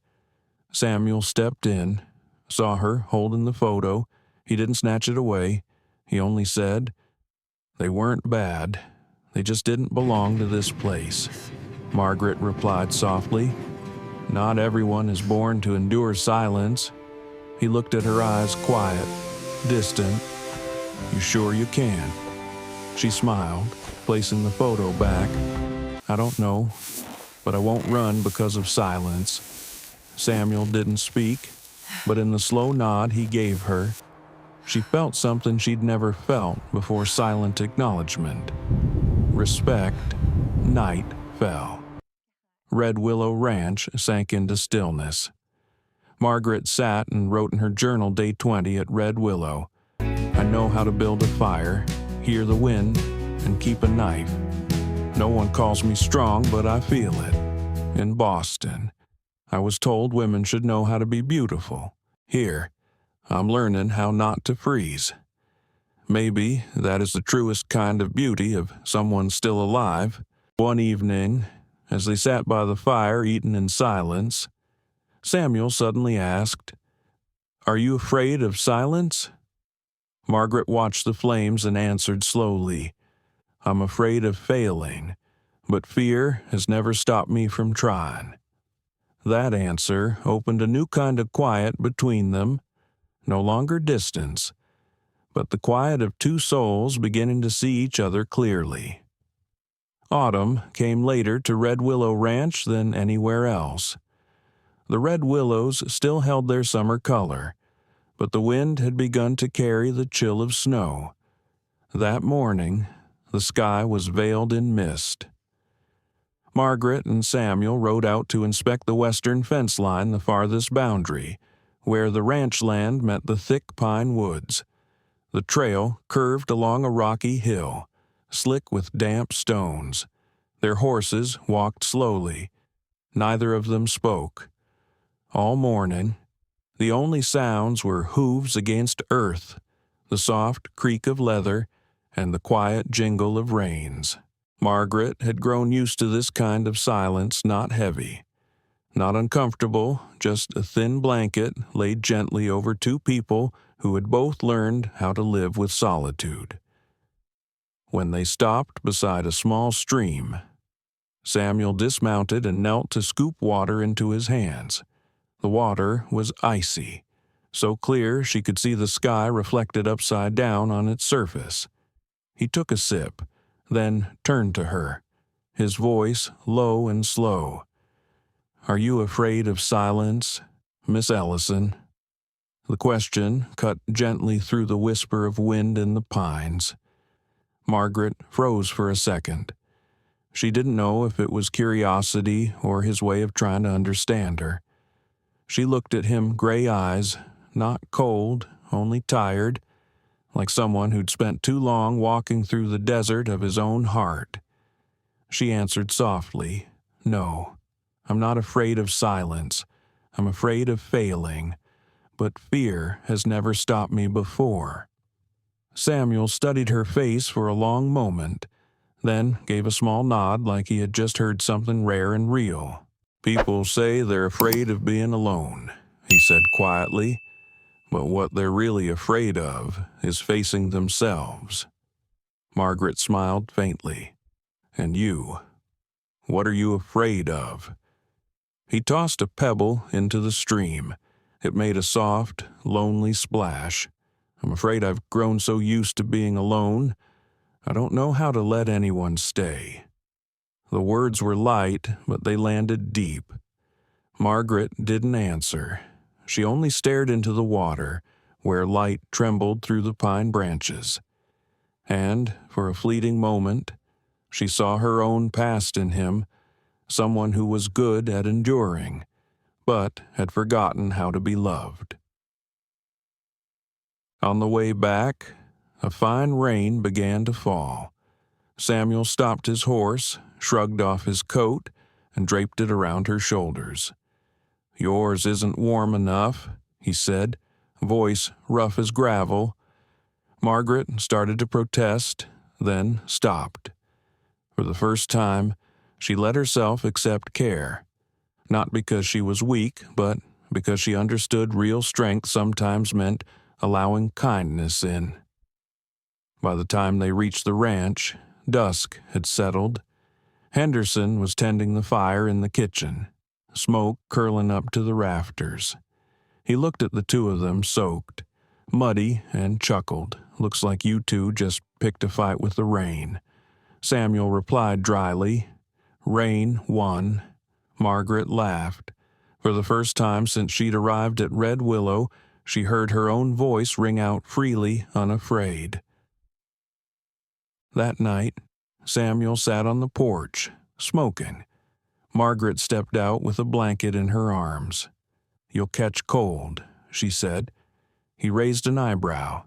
Samuel stepped in, saw her holding the photo. He didn't snatch it away. He only said, "They weren't bad. They just didn't belong to this place." Margaret replied softly, "Not everyone is born to endure silence." He looked at her eyes, quiet, distant. "You sure you can?" She smiled, placing the photo back. "I don't know, but I won't run because of silence." Samuel didn't speak, but in the slow nod he gave her, she felt something she'd never felt before. Silent acknowledgement. Respect. Night fell. Red Willow Ranch sank into stillness. Margaret sat and wrote in her journal day 20 at Red Willow. "I know how to build a fire, hear the wind, and keep a knife. No one calls me strong, but I feel it. In Boston, I was told women should know how to be beautiful. Here, I'm learning how not to freeze. Maybe that is the truest kind of beauty, of someone still alive." One evening, as they sat by the fire eating in silence, Samuel suddenly asked, "Are you afraid of silence?" Margaret watched the flames and answered slowly, "I'm afraid of failing, but fear has never stopped me from trying." That answer opened a new kind of quiet between them, no longer distance, but the quiet of 2 souls beginning to see each other clearly. Autumn came later to Red Willow Ranch than anywhere else. The red willows still held their summer color, but the wind had begun to carry the chill of snow. That morning, the sky was veiled in mist. Margaret and Samuel rode out to inspect the western fence line, the farthest boundary, where the ranch land met the thick pine woods. The trail curved along a rocky hill, slick with damp stones. Their horses walked slowly. Neither of them spoke. All morning, the only sounds were hooves against earth, the soft creak of leather, and the quiet jingle of reins. Margaret had grown used to this kind of silence, not heavy, not uncomfortable, just a thin blanket laid gently over 2 people who had both learned how to live with solitude. When they stopped beside a small stream, Samuel dismounted and knelt to scoop water into his hands. The water was icy, so clear she could see the sky reflected upside down on its surface. He took a sip, then turned to her, his voice low and slow. "Are you afraid of silence, Miss Ellison?" The question cut gently through the whisper of wind in the pines. Margaret froze for a second. She didn't know if it was curiosity or his way of trying to understand her. She looked at him, gray eyes, not cold, only tired, like someone who'd spent too long walking through the desert of his own heart. She answered softly, "No, I'm not afraid of silence. I'm afraid of failing, but fear has never stopped me before." Samuel studied her face for a long moment, then gave a small nod like he had just heard something rare and real. "People say they're afraid of being alone," he said quietly, "but what they're really afraid of is facing themselves." Margaret smiled faintly. "And you? What are you afraid of?" He tossed a pebble into the stream. It made a soft, lonely splash. "I'm afraid I've grown so used to being alone, I don't know how to let anyone stay." The words were light, but they landed deep. Margaret didn't answer. She only stared into the water, where light trembled through the pine branches. And, for a fleeting moment, she saw her own past in him, someone who was good at enduring, but had forgotten how to be loved. On the way back, a fine rain began to fall. Samuel stopped his horse, shrugged off his coat, and draped it around her shoulders. "Yours isn't warm enough," he said, voice rough as gravel. Margaret started to protest, then stopped. For the first time, she let herself accept care, not because she was weak, but because she understood real strength sometimes meant allowing kindness in. By the time they reached the ranch, dusk had settled. Henderson was tending the fire in the kitchen, smoke curling up to the rafters. He looked at the two of them soaked, muddy, and chuckled. "Looks like you two just picked a fight with the rain." Samuel replied dryly, "Rain won." Margaret laughed. For the first time since she'd arrived at Red Willow, she heard her own voice ring out freely, unafraid. That night, Samuel sat on the porch, smoking. Margaret stepped out with a blanket in her arms. "You'll catch cold," she said. He raised an eyebrow.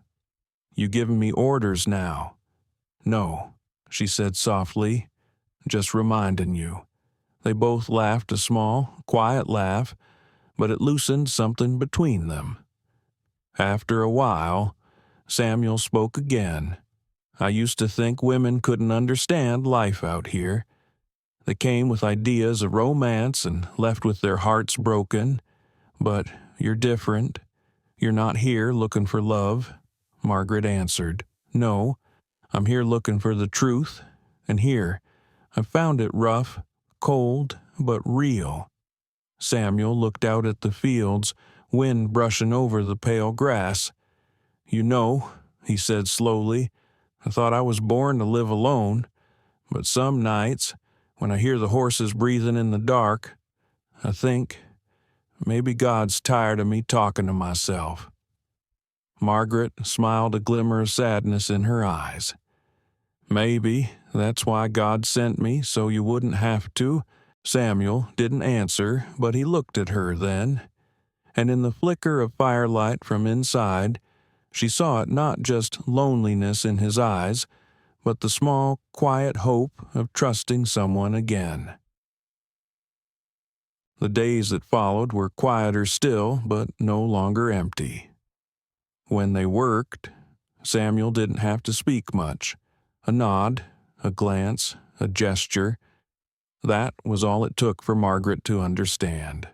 "You giving me orders now?" "No," she said softly, "just reminding you." They both laughed a small, quiet laugh, but it loosened something between them. After a while, Samuel spoke again. "I used to think women couldn't understand life out here. They came with ideas of romance and left with their hearts broken. But you're different. You're not here looking for love." Margaret answered, "No, I'm here looking for the truth. And here, I've found it rough, cold, but real." Samuel looked out at the fields, wind brushing over the pale grass. "You know," he said slowly, "I thought I was born to live alone, but some nights, when I hear the horses breathing in the dark, I think maybe God's tired of me talking to myself." Margaret smiled, a glimmer of sadness in her eyes. "Maybe that's why God sent me, so you wouldn't have to." Samuel didn't answer, but he looked at her then, and in the flicker of firelight from inside, she saw it not just loneliness in his eyes, but the small, quiet hope of trusting someone again. The days that followed were quieter still, but no longer empty. When they worked, Samuel didn't have to speak much. A nod, a glance, a gesture. That was all it took for Margaret to understand.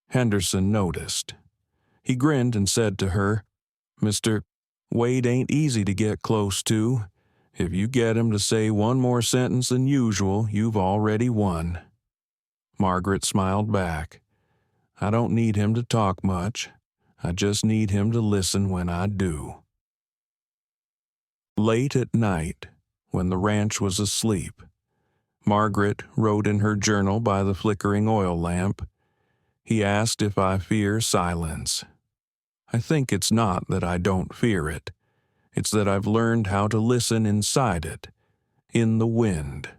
Henderson noticed. He grinned and said to her, "Mr. Wade ain't easy to get close to. If you get him to say one more sentence than usual, you've already won." Margaret smiled back. "I don't need him to talk much. I just need him to listen when I do." Late at night, when the ranch was asleep, Margaret wrote in her journal by the flickering oil lamp, "He asked if I fear silence. I think it's not that I don't fear it. It's that I've learned how to listen inside it, in the wind.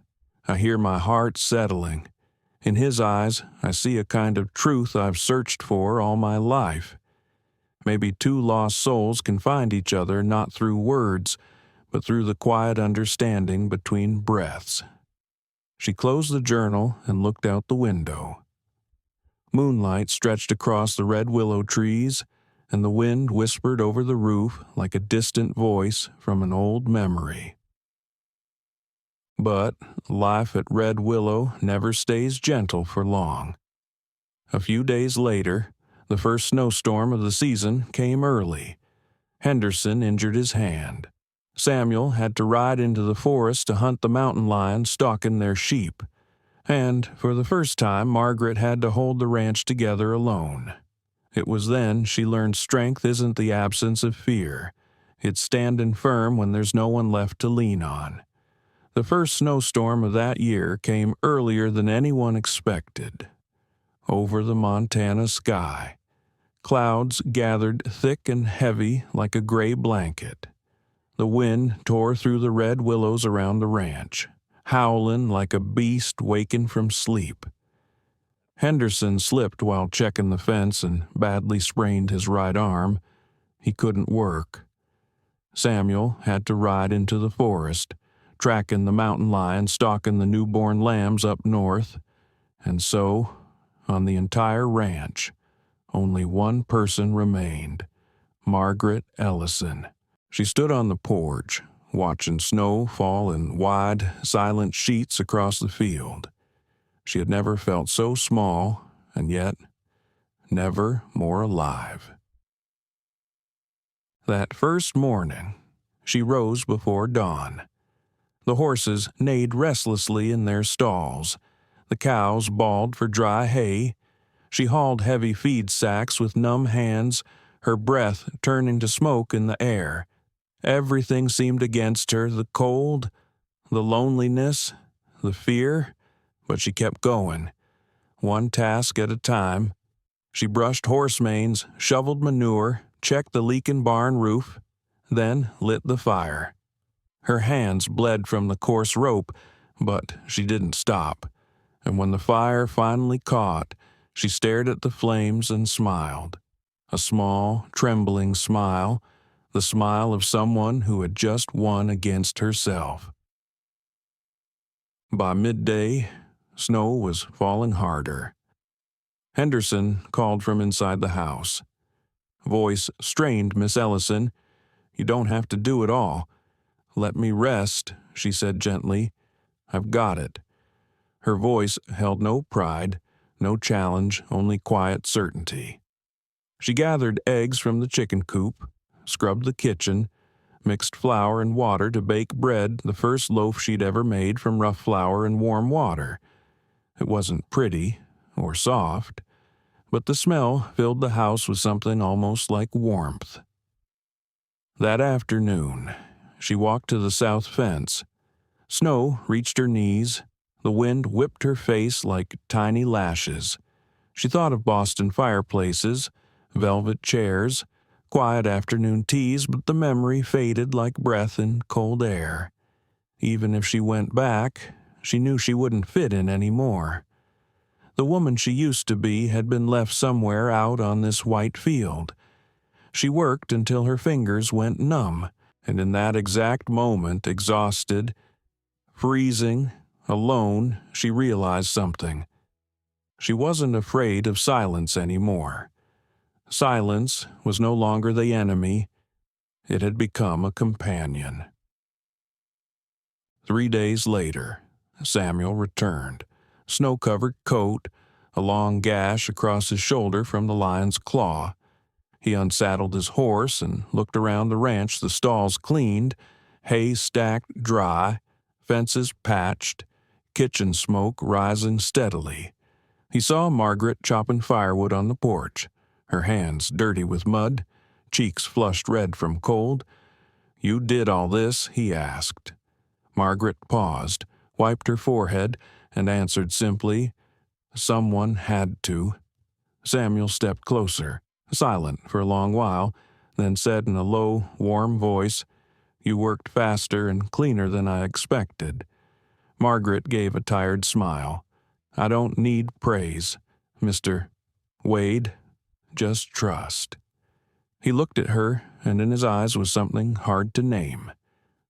I hear my heart settling. In his eyes, I see a kind of truth I've searched for all my life. Maybe two lost souls can find each other not through words, but through the quiet understanding between breaths. She closed the journal and looked out the window. Moonlight stretched across the red willow trees, and the wind whispered over the roof like a distant voice from an old memory. But life at Red Willow never stays gentle for long. A few days later, the first snowstorm of the season came early. Henderson injured his hand. Samuel had to ride into the forest to hunt the mountain lions stalking their sheep. And for the first time, Margaret had to hold the ranch together alone. It was then she learned strength isn't the absence of fear. It's standing firm when there's no one left to lean on. The first snowstorm of that year came earlier than anyone expected. Over the Montana sky, clouds gathered thick and heavy like a gray blanket. The wind tore through the red willows around the ranch, howling like a beast waking from sleep. Henderson slipped while checking the fence and badly sprained his right arm. He couldn't work. Samuel had to ride into the forest, tracking the mountain lion stalking the newborn lambs up north. And so, on the entire ranch, only one person remained, Margaret Ellison. She stood on the porch, watching snow fall in wide, silent sheets across the field. She had never felt so small, and yet never more alive. That first morning, she rose before dawn. The horses neighed restlessly in their stalls. The cows bawled for dry hay. She hauled heavy feed sacks with numb hands, her breath turning to smoke in the air. Everything seemed against her, the cold, the loneliness, the fear, but she kept going, one task at a time. She brushed horse manes, shoveled manure, checked the leaking barn roof, then lit the fire. Her hands bled from the coarse rope, but she didn't stop, and when the fire finally caught, she stared at the flames and smiled. A small, trembling smile, the smile of someone who had just won against herself. By midday, snow was falling harder. Henderson called from inside the house. Voice strained Miss Ellison. "You don't have to do it all. Let me rest," she said gently. "I've got it." Her voice held no pride, no challenge, only quiet certainty. She gathered eggs from the chicken coop, scrubbed the kitchen, mixed flour and water to bake bread, the first loaf she'd ever made from rough flour and warm water. It wasn't pretty or soft, but the smell filled the house with something almost like warmth. That afternoon, she walked to the south fence. Snow reached her knees. The wind whipped her face like tiny lashes. She thought of Boston fireplaces, velvet chairs, quiet afternoon teas, but the memory faded like breath in cold air. Even if she went back, she knew she wouldn't fit in anymore. The woman she used to be had been left somewhere out on this white field. She worked until her fingers went numb, and in that exact moment, exhausted, freezing, alone, she realized something. She wasn't afraid of silence anymore. Silence was no longer the enemy. It had become a companion. 3 days later, Samuel returned, snow-covered coat, a long gash across his shoulder from the lion's claw. He unsaddled his horse and looked around the ranch, the stalls cleaned, hay stacked dry, fences patched, kitchen smoke rising steadily. He saw Margaret chopping firewood on the porch, her hands dirty with mud, cheeks flushed red from cold. "You did all this?" he asked. Margaret paused, wiped her forehead, and answered simply, "Someone had to." Samuel stepped closer, silent for a long while, then said in a low, warm voice, "You worked faster and cleaner than I expected." Margaret gave a tired smile. I don't need praise, Mr. Wade. Just trust." He looked at her, and in his eyes was something hard to name.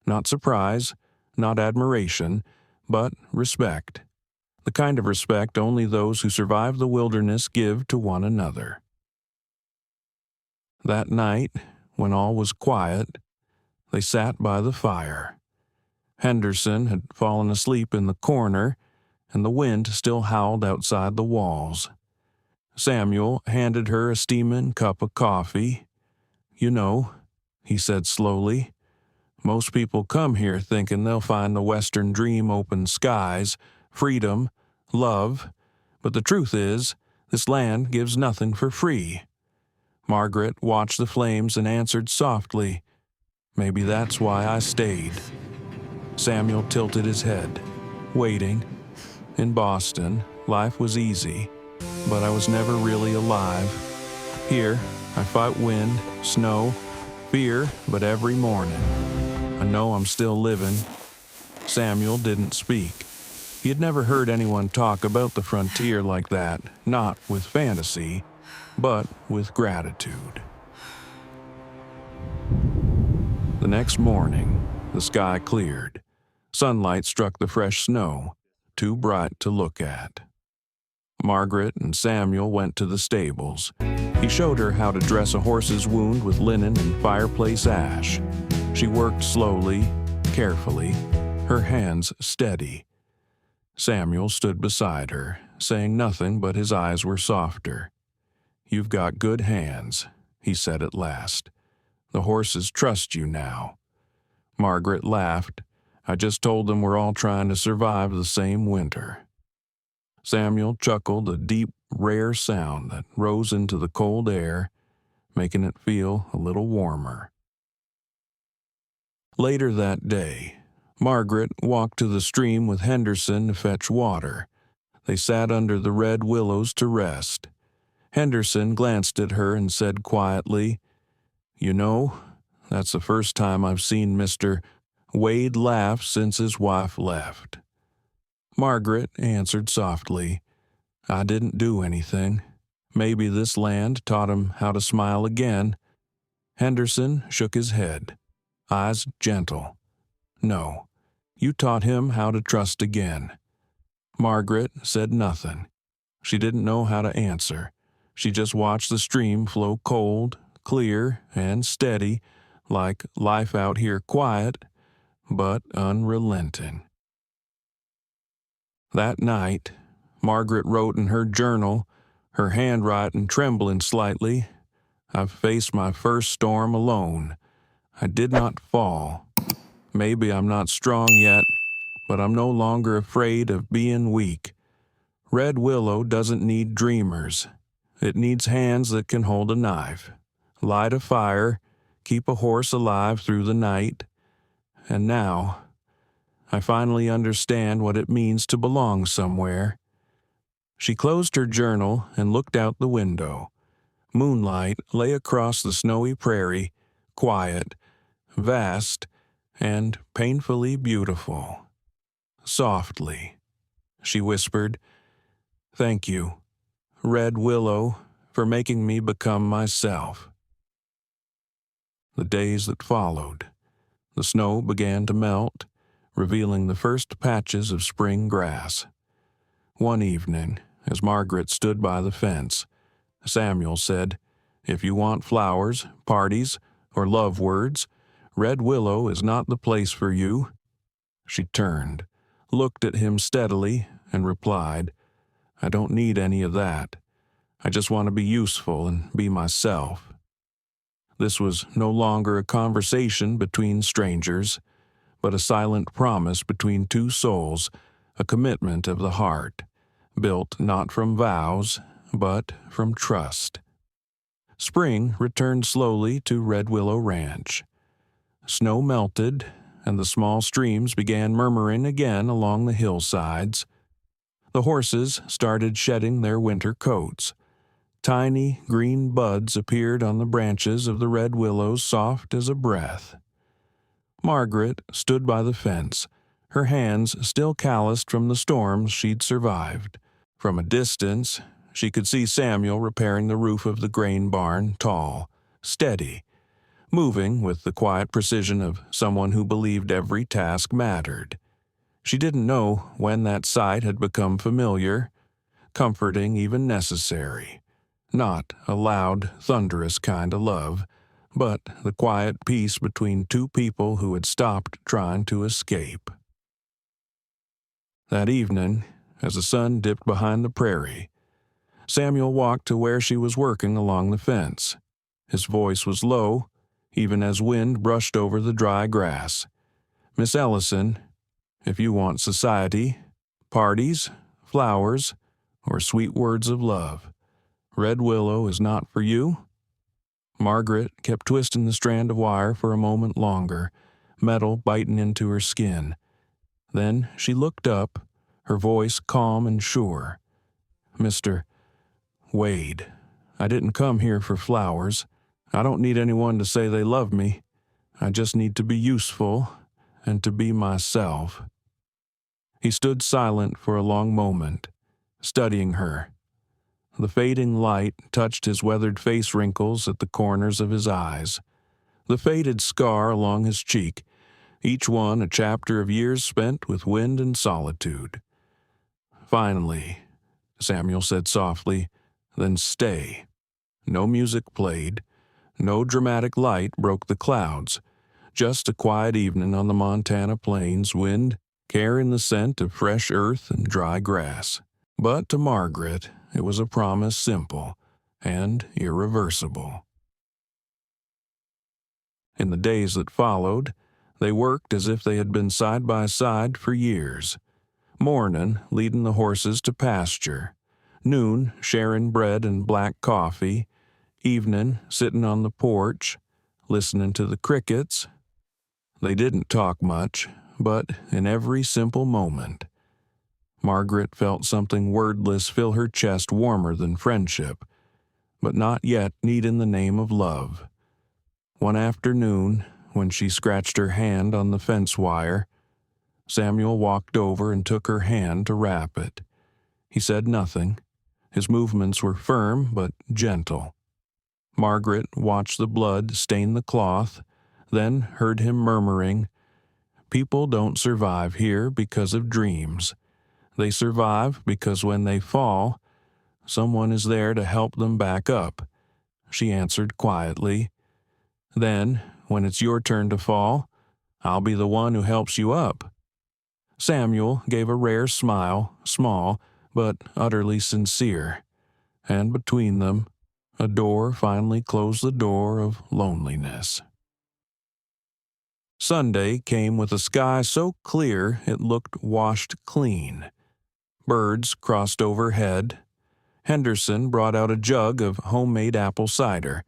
Not surprise, not admiration, but respect. The kind of respect only those who survive the wilderness give to one another. That night, when all was quiet, they sat by the fire. Henderson had fallen asleep in the corner, and the wind still howled outside the walls. Samuel handed her a steaming cup of coffee. "You know," he said slowly, "most people come here thinking they'll find the Western dream, open skies, freedom, love, but the truth is, this land gives nothing for free." Margaret watched the flames and answered softly, "Maybe that's why I stayed." Samuel tilted his head, waiting. In Boston, life was easy, but I was never really alive. Here, I fight wind, snow, fear, but every morning, I know I'm still living. Samuel didn't speak. He had never heard anyone talk about the frontier like that, not with fantasy, but with gratitude. The next morning, the sky cleared. Sunlight struck the fresh snow, too bright to look at. Margaret and Samuel went to the stables. He showed her how to dress a horse's wound with linen and fireplace ash. She worked slowly, carefully, her hands steady. Samuel stood beside her, saying nothing, but his eyes were softer. "You've got good hands," he said at last. "The horses trust you now." Margaret laughed. "I just told them we're all trying to survive the same winter." Samuel chuckled, a deep, rare sound that rose into the cold air, making it feel a little warmer. Later that day, Margaret walked to the stream with Henderson to fetch water. They sat under the red willows to rest. Henderson glanced at her and said quietly, "You know, that's the first time I've seen Mr. Wade laugh since his wife left." Margaret answered softly, "I didn't do anything. Maybe this land taught him how to smile again." Henderson shook his head, eyes gentle. "No, you taught him how to trust again." Margaret said nothing. She didn't know how to answer. She just watched the stream flow cold, clear, and steady, like life out here, quiet, but unrelenting. That night, Margaret wrote in her journal, her handwriting trembling slightly, "I've faced my first storm alone. I did not fall. Maybe I'm not strong yet, but I'm no longer afraid of being weak. Red Willow doesn't need dreamers. It needs hands that can hold a knife, light a fire, keep a horse alive through the night. And now, I finally understand what it means to belong somewhere." She closed her journal and looked out the window. Moonlight lay across the snowy prairie, quiet, vast, and painfully beautiful. Softly, she whispered, "Thank you, Red Willow, for making me become myself." The days that followed, the snow began to melt, revealing the first patches of spring grass. One evening, as Margaret stood by the fence, Samuel said, "If you want flowers, parties, or love words, Red Willow is not the place for you." She turned, looked at him steadily, and replied, "I don't need any of that. I just want to be useful and be myself." This was no longer a conversation between strangers, but a silent promise between two souls, a commitment of the heart, built not from vows, but from trust. Spring returned slowly to Red Willow Ranch. Snow melted, and the small streams began murmuring again along the hillsides. The horses started shedding their winter coats. Tiny green buds appeared on the branches of the red willows, soft as a breath. Margaret stood by the fence, her hands still calloused from the storms she'd survived. From a distance, she could see Samuel repairing the roof of the grain barn, tall, steady, moving with the quiet precision of someone who believed every task mattered. She didn't know when that sight had become familiar, comforting, even necessary. Not a loud, thunderous kind of love, but the quiet peace between two people who had stopped trying to escape. That evening, as the sun dipped behind the prairie, Samuel walked to where she was working along the fence. His voice was low, even as wind brushed over the dry grass. "Miss Ellison, if you want society, parties, flowers, or sweet words of love, Red Willow is not for you." Margaret kept twisting the strand of wire for a moment longer, metal biting into her skin. Then she looked up, her voice calm and sure. "Mr. Wade, I didn't come here for flowers. I don't need anyone to say they love me. I just need to be useful and to be myself." He stood silent for a long moment, studying her. The fading light touched his weathered face wrinkles at the corners of his eyes, the faded scar along his cheek, each one a chapter of years spent with wind and solitude. "Finally," Samuel said softly, "then stay." No music played. No dramatic light broke the clouds. Just a quiet evening on the Montana plains, wind carrying the scent of fresh earth and dry grass. But to Margaret, it was a promise simple and irreversible. In the days that followed, they worked as if they had been side by side for years. Morning, leading the horses to pasture. Noon, sharing bread and black coffee. Evening, sitting on the porch, listening to the crickets. They didn't talk much, but in every simple moment, Margaret felt something wordless fill her chest warmer than friendship, but not yet needing the name of love. One afternoon, when she scratched her hand on the fence wire, Samuel walked over and took her hand to wrap it. He said nothing. His movements were firm but gentle. Margaret watched the blood stain the cloth, then heard him murmuring, "People don't survive here because of dreams. They survive because when they fall, someone is there to help them back up." She answered quietly, "Then, when it's your turn to fall, I'll be the one who helps you up." Samuel gave a rare smile, small but utterly sincere, and between them, a door finally closed the door of loneliness. Sunday came with a sky so clear it looked washed clean. Birds crossed overhead. Henderson brought out a jug of homemade apple cider.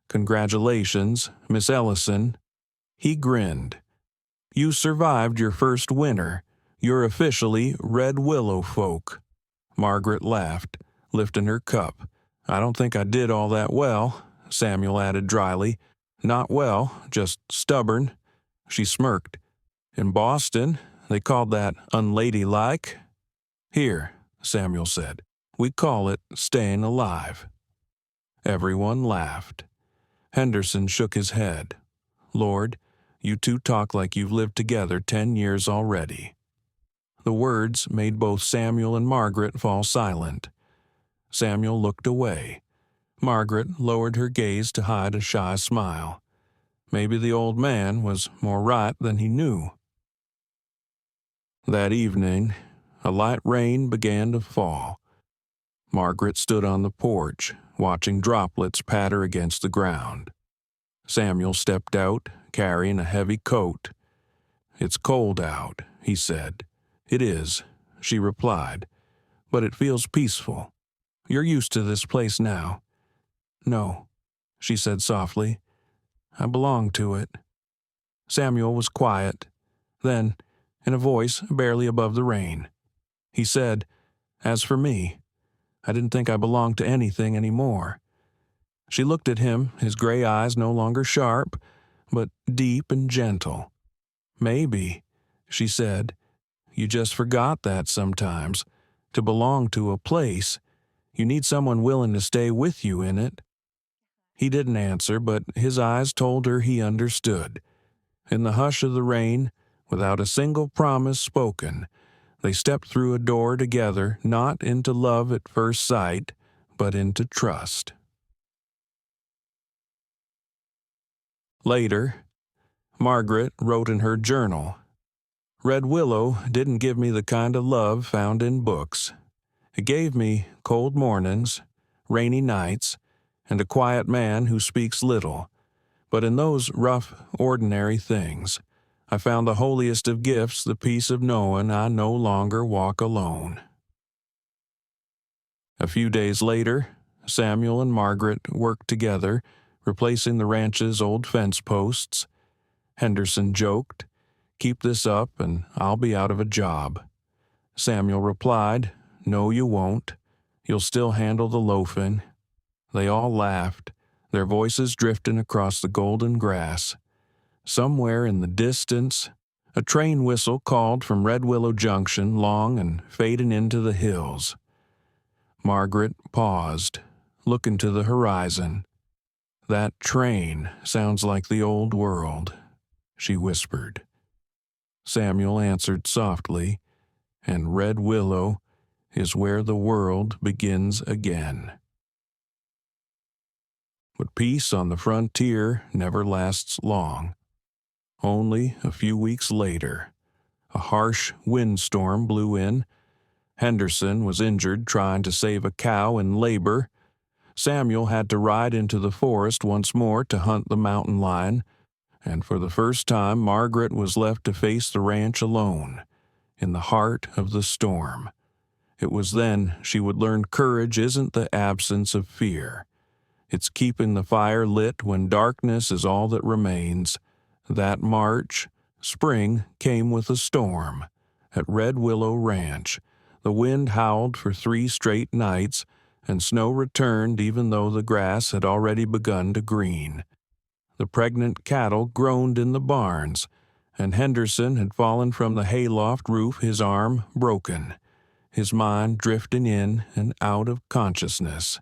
"Congratulations, Miss Ellison." He grinned. "You survived your first winter. You're officially Red Willow folk." Margaret laughed, lifting her cup. "I don't think I did all that well," Samuel added dryly. "Not well, just stubborn." She smirked. "In Boston, they called that unladylike." "Here," Samuel said, "we call it staying alive." Everyone laughed. Henderson shook his head. "Lord, you two talk like you've lived together 10 years already." The words made both Samuel and Margaret fall silent. Samuel looked away. Margaret lowered her gaze to hide a shy smile. Maybe the old man was more right than he knew. That evening, a light rain began to fall. Margaret stood on the porch, watching droplets patter against the ground. Samuel stepped out, carrying a heavy coat. "It's cold out," he said. "It is," she replied, "but it feels peaceful. You're used to this place now." "No," she said softly. "I belong to it." Samuel was quiet. Then, in a voice barely above the rain, he said, "As for me, I didn't think I belonged to anything anymore." She looked at him, his gray eyes no longer sharp, but deep and gentle. "Maybe," she said, "you just forgot that sometimes. To belong to a place, you need someone willing to stay with you in it. He didn't answer, but his eyes told her he understood. In the hush of the rain, without a single promise spoken, they stepped through a door together, not into love at first sight, but into trust. Later, Margaret wrote in her journal, "Red Willow didn't give me the kind of love found in books. It gave me cold mornings, rainy nights, and a quiet man who speaks little. But in those rough, ordinary things, I found the holiest of gifts, the peace of knowing I no longer walk alone." A few days later, Samuel and Margaret worked together, replacing the ranch's old fence posts. Henderson joked, "Keep this up and I'll be out of a job." Samuel replied, "No, you won't. You'll still handle the loafing." They all laughed, their voices drifting across the golden grass. Somewhere in the distance, a train whistle called from Red Willow Junction, long and fading into the hills. Margaret paused, looking to the horizon. "That train sounds like the old world," she whispered. Samuel answered softly, "And Red Willow is where the world begins again." But peace on the frontier never lasts long. Only a few weeks later, a harsh windstorm blew in. Henderson was injured trying to save a cow in labor. Samuel had to ride into the forest once more to hunt the mountain lion, and for the first time Margaret was left to face the ranch alone, in the heart of the storm. It was then she would learn courage isn't the absence of fear. It's keeping the fire lit when darkness is all that remains. That March, spring came with a storm. At Red Willow Ranch, the wind howled for 3 straight nights, and snow returned even though the grass had already begun to green. The pregnant cattle groaned in the barns, and Henderson had fallen from the hayloft roof, his arm broken, his mind drifting in and out of consciousness.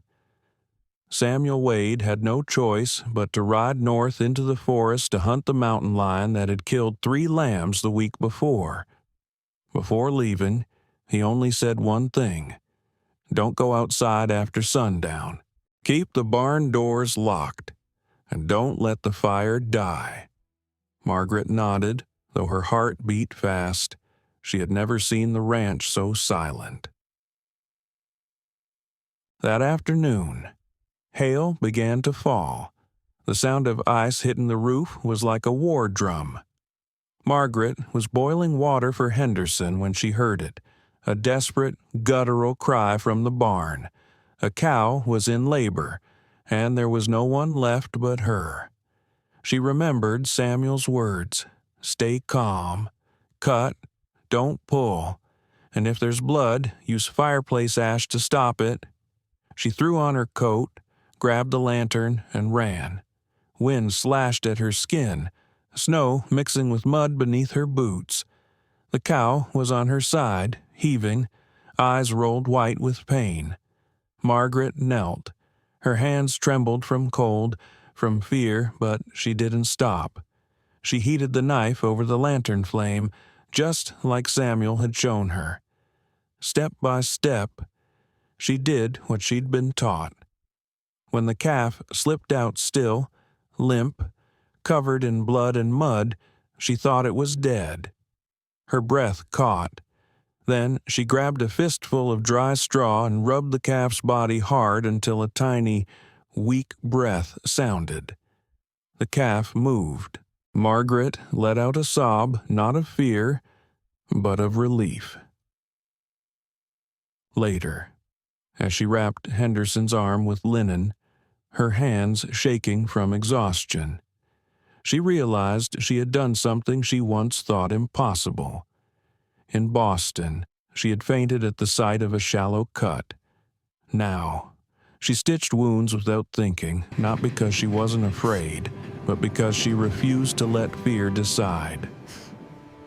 Samuel Wade had no choice but to ride north into the forest to hunt the mountain lion that had killed 3 lambs the week before. Before leaving, he only said one thing: "Don't go outside after sundown. Keep the barn doors locked, and don't let the fire die." Margaret nodded, though her heart beat fast. She had never seen the ranch so silent. That afternoon, hail began to fall. The sound of ice hitting the roof was like a war drum. Margaret was boiling water for Henderson when she heard it, a desperate, guttural cry from the barn. A cow was in labor, and there was no one left but her. She remembered Samuel's words: "Stay calm, cut, don't pull, and if there's blood, use fireplace ash to stop it." She threw on her coat, grabbed the lantern, and ran. Wind slashed at her skin, snow mixing with mud beneath her boots. The cow was on her side, heaving, eyes rolled white with pain. Margaret knelt. Her hands trembled from cold, from fear, but she didn't stop. She heated the knife over the lantern flame, just like Samuel had shown her. Step by step, she did what she'd been taught. When the calf slipped out still, limp, covered in blood and mud, she thought it was dead. Her breath caught. Then she grabbed a fistful of dry straw and rubbed the calf's body hard until a tiny, weak breath sounded. The calf moved. Margaret let out a sob, not of fear, but of relief. Later, as she wrapped Henderson's arm with linen, her hands shaking from exhaustion, she realized she had done something she once thought impossible. In Boston, she had fainted at the sight of a shallow cut. Now, she stitched wounds without thinking, not because she wasn't afraid, but because she refused to let fear decide.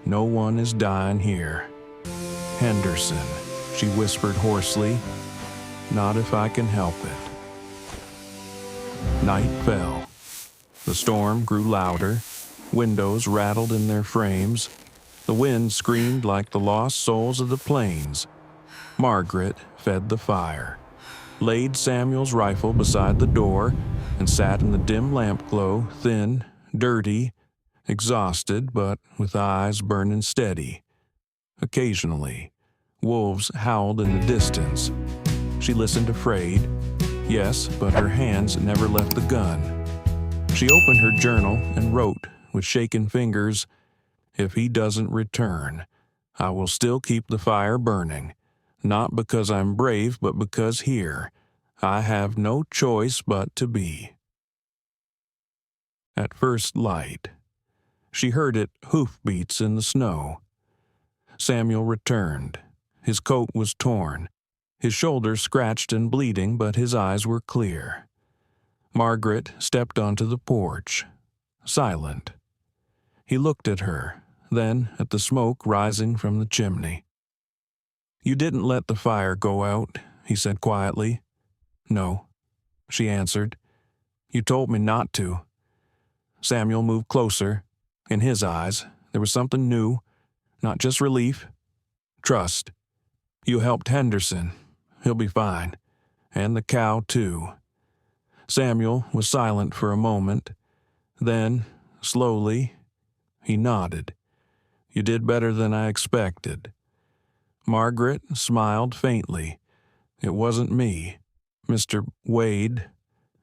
No one is dying here. Henderson, she whispered hoarsely. Not if I can help it. Night fell. The storm grew louder. Windows rattled in their frames. The wind screamed like the lost souls of the plains. Margaret fed the fire, laid Samuel's rifle beside the door, and sat in the dim lamp glow, thin, dirty, exhausted, but with eyes burning steady. Occasionally, wolves howled in the distance. She listened afraid. Yes, but her hands never left the gun. She opened her journal and wrote with shaking fingers, "If he doesn't return, I will still keep the fire burning, not because I'm brave, but because here, I have no choice but to be." At first light, she heard it hoofbeats in the snow. Samuel returned. His coat was torn, his shoulders scratched and bleeding, but his eyes were clear. Margaret stepped onto the porch, silent. He looked at her, then at the smoke rising from the chimney. "You didn't let the fire go out," he said quietly. "No," she answered. "You told me not to." Samuel moved closer. In his eyes, there was something new, not just relief, trust. "You helped Henderson. He'll be fine. And the cow, too." Samuel was silent for a moment. Then, slowly, he nodded. "You did better than I expected." Margaret smiled faintly. "It wasn't me, Mr. Wade.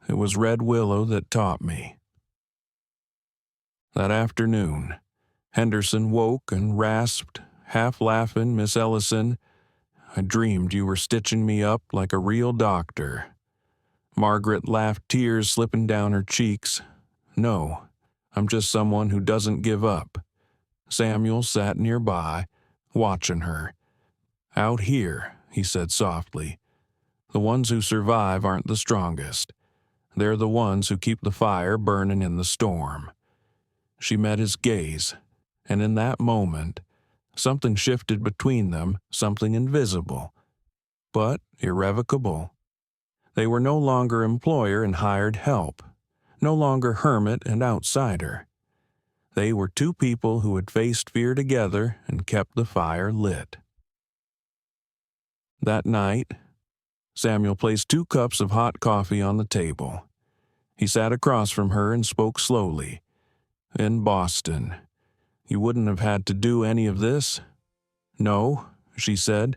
It was Red Willow that taught me." That afternoon, Henderson woke and rasped, half laughing, "Miss Ellison, I dreamed you were stitching me up like a real doctor." Margaret laughed, tears slipping down her cheeks. "No, I'm just someone who doesn't give up." Samuel sat nearby, watching her. "Out here," he said softly, "the ones who survive aren't the strongest. They're the ones who keep the fire burning in the storm." She met his gaze, and in that moment, something shifted between them, something invisible, but irrevocable. They were no longer employer and hired help, no longer hermit and outsider. They were two people who had faced fear together and kept the fire lit. That night, Samuel placed 2 cups of hot coffee on the table. He sat across from her and spoke slowly. "In Boston, you wouldn't have had to do any of this?" "No," she said,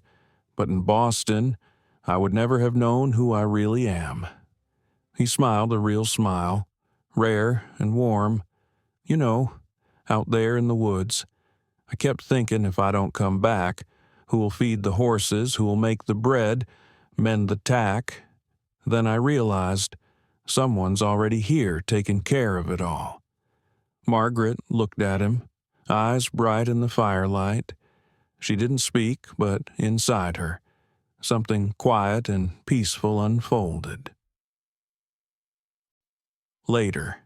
"but in Boston, I would never have known who I really am." He smiled a real smile, rare and warm. "You know, out there in the woods, I kept thinking if I don't come back, who'll feed the horses, who'll make the bread, mend the tack? Then I realized someone's already here taking care of it all." Margaret looked at him, eyes bright in the firelight. She didn't speak, but inside her, something quiet and peaceful unfolded. Later,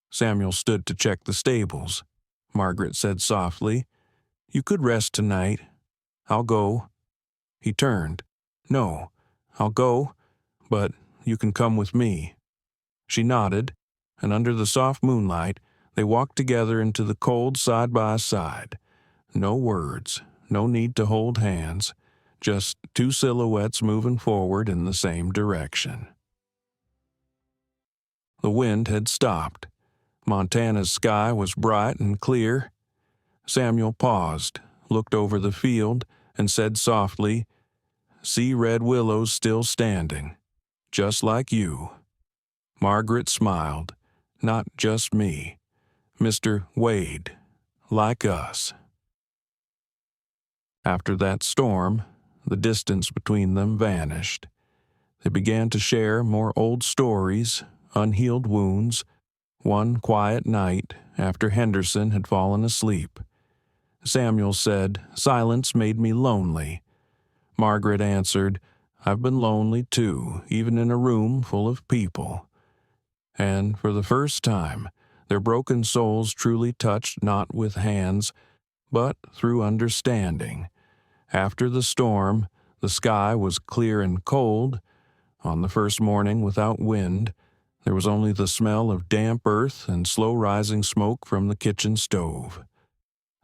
Samuel stood to check the stables. Margaret said softly, "You could rest tonight. I'll go." He turned. "No, I'll go, but you can come with me." She nodded, and under the soft moonlight, they walked together into the cold side by side. No words, no need to hold hands, just 2 silhouettes moving forward in the same direction. The wind had stopped. Montana's sky was bright and clear. Samuel paused, looked over the field, and said softly, "See red willows still standing, just like you." Margaret smiled. "Not just me. Mr. Wade, like us." After that storm, the distance between them vanished. They began to share more old stories, unhealed wounds. One quiet night, after Henderson had fallen asleep, Samuel said, "Silence made me lonely." Margaret answered, "I've been lonely too, even in a room full of people." And for the first time, their broken souls truly touched not with hands, but through understanding. After the storm, The sky was clear and cold. On the first morning without wind, there was only the smell of damp earth and slow-rising smoke from the kitchen stove.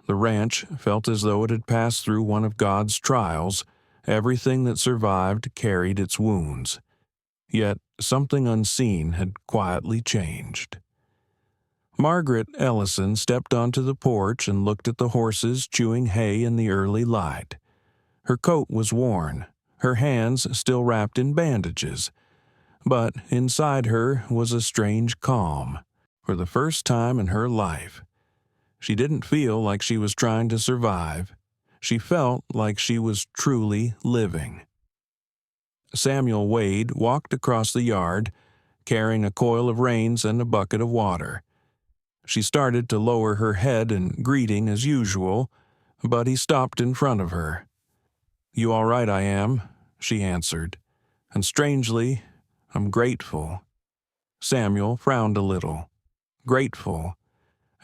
The ranch felt as though it had passed through one of God's trials. Everything that survived carried its wounds. Yet something unseen had quietly changed. Margaret Ellison stepped onto the porch and looked at the horses chewing hay in the early light. Her coat was worn, her hands still wrapped in bandages, but inside her was a strange calm. For the first time in her life, she didn't feel like she was trying to survive. She felt like she was truly living. Samuel Wade walked across the yard, carrying a coil of reins and a bucket of water. She started to lower her head in greeting as usual, but he stopped in front of her. "You all right, I am," she answered. "And strangely, I'm grateful." Samuel frowned a little. "Grateful?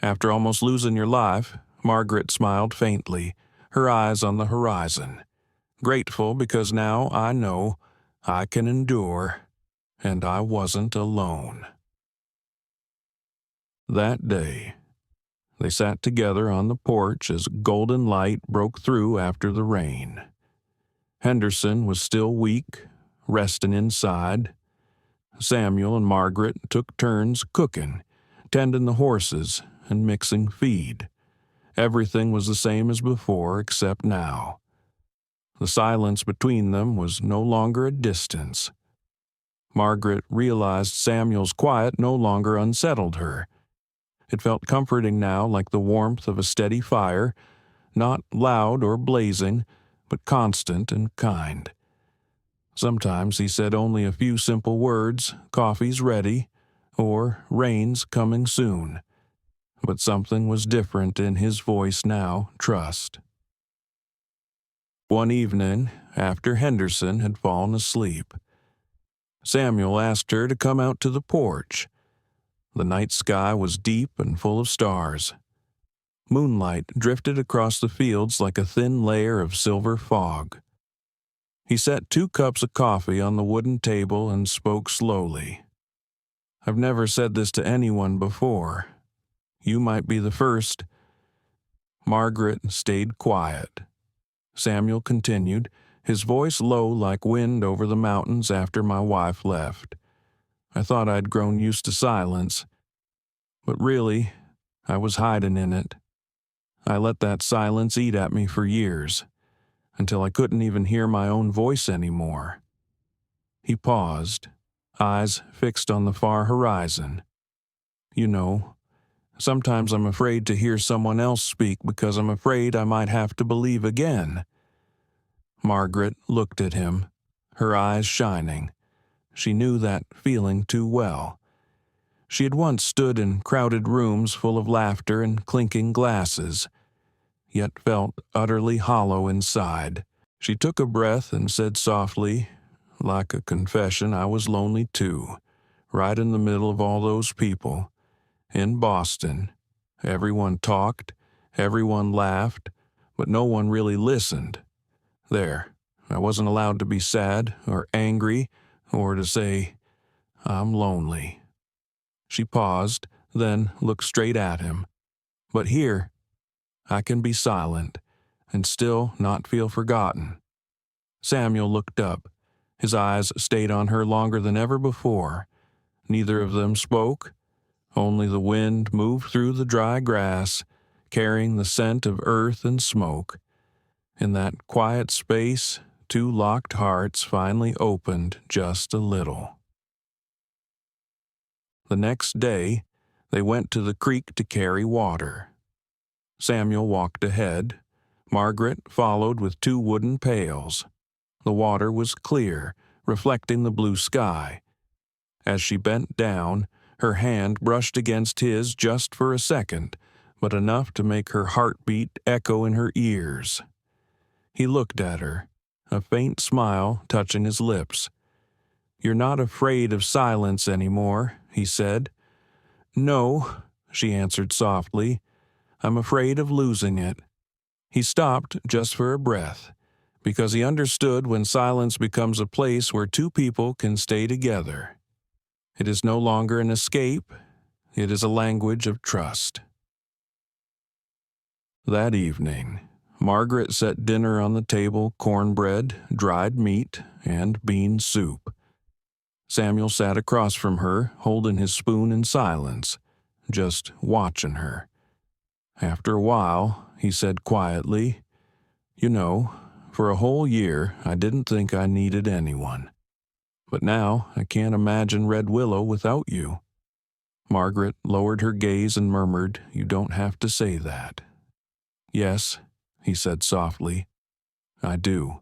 After almost losing your life?" Margaret smiled faintly, her eyes on the horizon. "Grateful because now I know I can endure, and I wasn't alone." That day, they sat together on the porch as golden light broke through after the rain. Henderson was still weak, resting inside. Samuel and Margaret took turns cooking, tending the horses, and mixing feed. Everything was the same as before except now. The silence between them was no longer a distance. Margaret realized Samuel's quiet no longer unsettled her. It felt comforting now, like the warmth of a steady fire, not loud or blazing, but constant and kind. Sometimes he said only a few simple words, "Coffee's ready," or "Rain's coming soon." But something was different in his voice now, trust. One evening, after Henderson had fallen asleep, Samuel asked her to come out to the porch. The night sky was deep and full of stars. Moonlight drifted across the fields like a thin layer of silver fog. He set 2 cups of coffee on the wooden table and spoke slowly. "I've never said this to anyone before. You might be the first." Margaret stayed quiet. Samuel continued, his voice low like wind over the mountains after my wife left. "I thought I'd grown used to silence, but really, I was hiding in it. I let that silence eat at me for years, until I couldn't even hear my own voice anymore." He paused, eyes fixed on the far horizon. "You know, sometimes I'm afraid to hear someone else speak because I'm afraid I might have to believe again." Margaret looked at him, her eyes shining. She knew that feeling too well. She had once stood in crowded rooms full of laughter and clinking glasses, yet felt utterly hollow inside. She took a breath and said softly, like a confession, "I was lonely too, right in the middle of all those people. In Boston, everyone talked, everyone laughed, but no one really listened. There, I wasn't allowed to be sad or angry or to say, 'I'm lonely.'" She paused, then looked straight at him. "But here, I can be silent and still not feel forgotten." Samuel looked up. His eyes stayed on her longer than ever before. Neither of them spoke. Only the wind moved through the dry grass, carrying the scent of earth and smoke. In that quiet space, 2 locked hearts finally opened just a little. The next day, they went to the creek to carry water. Samuel walked ahead. Margaret followed with 2 wooden pails. The water was clear, reflecting the blue sky. As she bent down, her hand brushed against his just for a second, but enough to make her heartbeat echo in her ears. He looked at her, a faint smile touching his lips. "You're not afraid of silence anymore," he said. "No," she answered softly. "I'm afraid of losing it." He stopped just for a breath. because he understood when silence becomes a place where two people can stay together. It is no longer an escape, it is a language of trust. That evening, Margaret set dinner on the table: cornbread, dried meat, and bean soup. Samuel sat across from her, holding his spoon in silence, just watching her. After a while, he said quietly, "You know, for a whole year I didn't think I needed anyone. But now I can't imagine Red Willow without you." Margaret lowered her gaze and murmured, "You don't have to say that." "Yes," he said softly, "I do,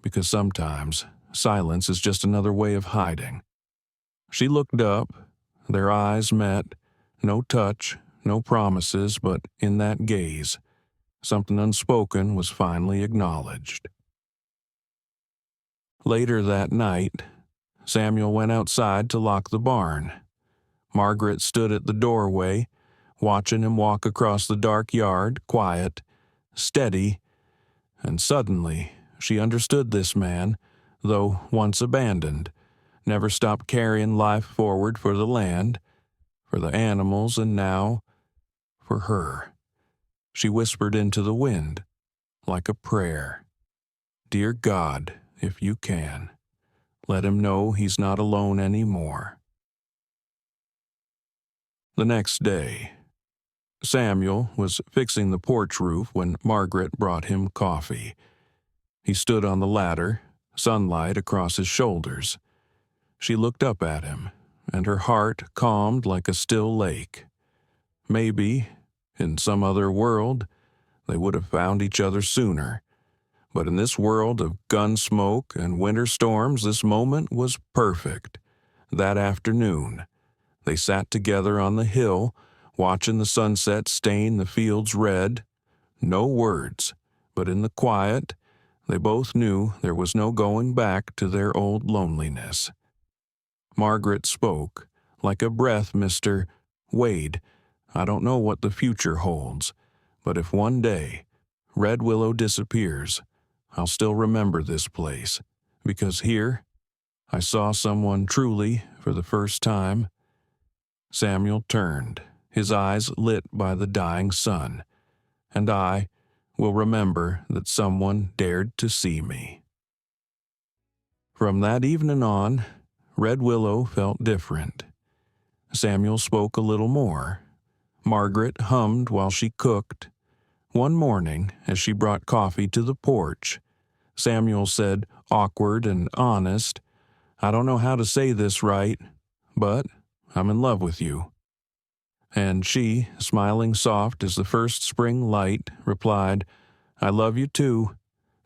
because sometimes silence is just another way of hiding." She looked up. Their eyes met. No touch, no promises, but in that gaze, something unspoken was finally acknowledged. Later that night, Samuel went outside to lock the barn. Margaret stood at the doorway, watching him walk across the dark yard, quiet, steady, and suddenly she understood this man, though once abandoned, never stopped carrying life forward for the land, for the animals, and now for her. She whispered into the wind, like a prayer, "Dear God, if you can, let him know he's not alone anymore." The next day, Samuel was fixing the porch roof when Margaret brought him coffee. He stood on the ladder, sunlight across his shoulders. She looked up at him, and her heart calmed like a still lake. Maybe, in some other world, they would have found each other sooner. But in this world of gun smoke and winter storms, this moment was perfect. That afternoon, they sat together on the hill, watching the sunset stain the fields red. No words, but in the quiet, they both knew there was no going back to their old loneliness. Margaret spoke, like a breath, "Mr. Wade, I don't know what the future holds, but if one day Red Willow disappears, I'll still remember this place, because here I saw someone truly for the first time." Samuel turned, his eyes lit by the dying sun, "And I will remember that someone dared to see me." From that evening on, Red Willow felt different. Samuel spoke a little more. Margaret hummed while she cooked. One morning, as she brought coffee to the porch, Samuel said, awkward and honest, "I don't know how to say this right, but I'm in love with you." And she, smiling soft as the first spring light, replied, "I love you too.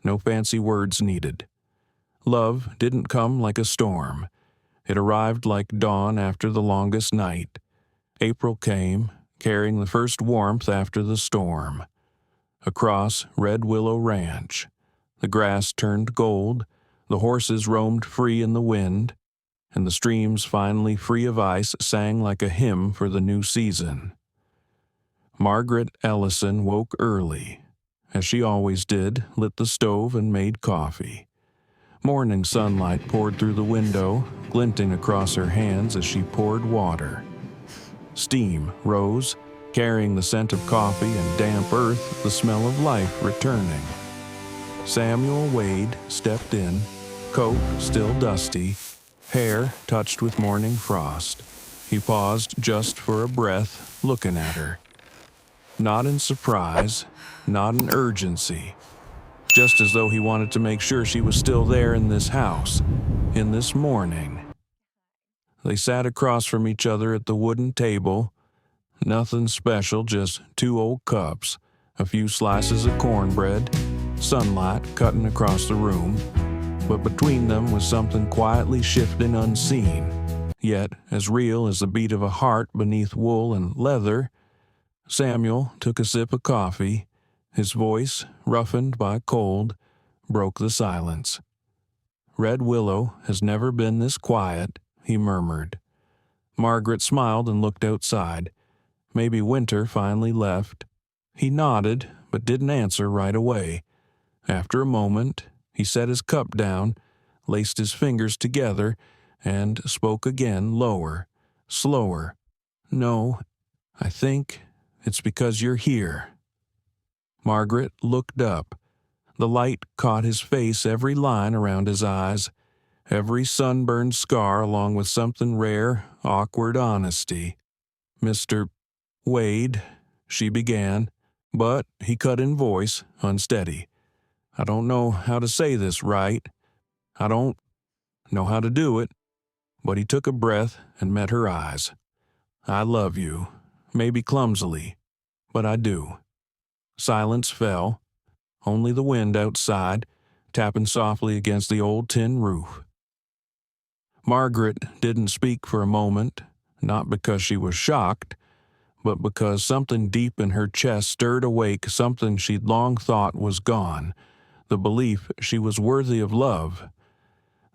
No fancy words needed." Love didn't come like a storm. It arrived like dawn after the longest night. April came, carrying the first warmth after the storm. Across Red Willow Ranch, the grass turned gold, the horses roamed free in the wind, and the streams finally free of ice sang like a hymn for the new season. Margaret Ellison woke early. As she always did, lit the stove and made coffee. Morning sunlight poured through the window, glinting across her hands as she poured water. Steam rose, carrying the scent of coffee and damp earth, the smell of life returning. Samuel Wade stepped in, coat still dusty, hair touched with morning frost. He paused just for a breath, looking at her. Not in surprise, not in urgency, just as though he wanted to make sure she was still there in this house, in this morning. They sat across from each other at the wooden table. Nothing special, just two old cups, a few slices of cornbread, sunlight cutting across the room. But between them was something quietly shifting unseen, yet as real as the beat of a heart beneath wool and leather. Samuel took a sip of coffee. His voice, roughened by cold, broke the silence. "Red Willow has never been this quiet," he murmured. Margaret smiled and looked outside. Maybe winter finally left. He nodded, but didn't answer right away. After a moment, He set his cup down, laced his fingers together, and spoke again, lower, slower. "No, I think it's because you're here." Margaret looked up. The light caught his face, every line around his eyes, every sunburned scar, along with something rare, awkward honesty. "Mr. Wade," she began, but he cut in voice, unsteady. "I don't know how to say this right. I don't know how to do it." But he took a breath and met her eyes. "I love you, maybe clumsily, but I do." Silence fell, only the wind outside, tapping softly against the old tin roof. Margaret didn't speak for a moment, not because she was shocked, but because something deep in her chest stirred awake something she'd long thought was gone, the belief she was worthy of love.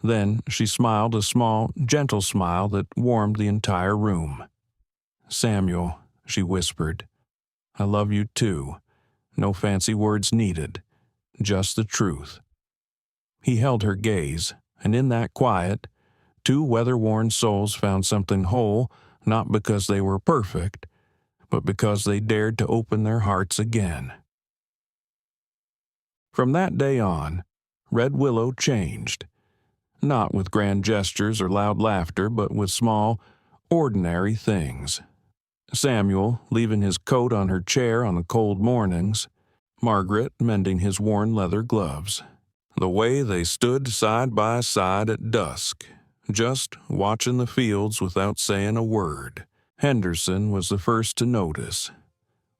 Then she smiled a small, gentle smile that warmed the entire room. "Samuel," she whispered, "I love you too. No fancy words needed, just the truth." He held her gaze, and in that quiet, two weather-worn souls found something whole, not because they were perfect, but because they dared to open their hearts again. From that day on, Red Willow changed. Not with grand gestures or loud laughter, but with small, ordinary things. Samuel leaving his coat on her chair on the cold mornings, Margaret mending his worn leather gloves. The way they stood side by side at dusk, just watching the fields without saying a word. Henderson was the first to notice.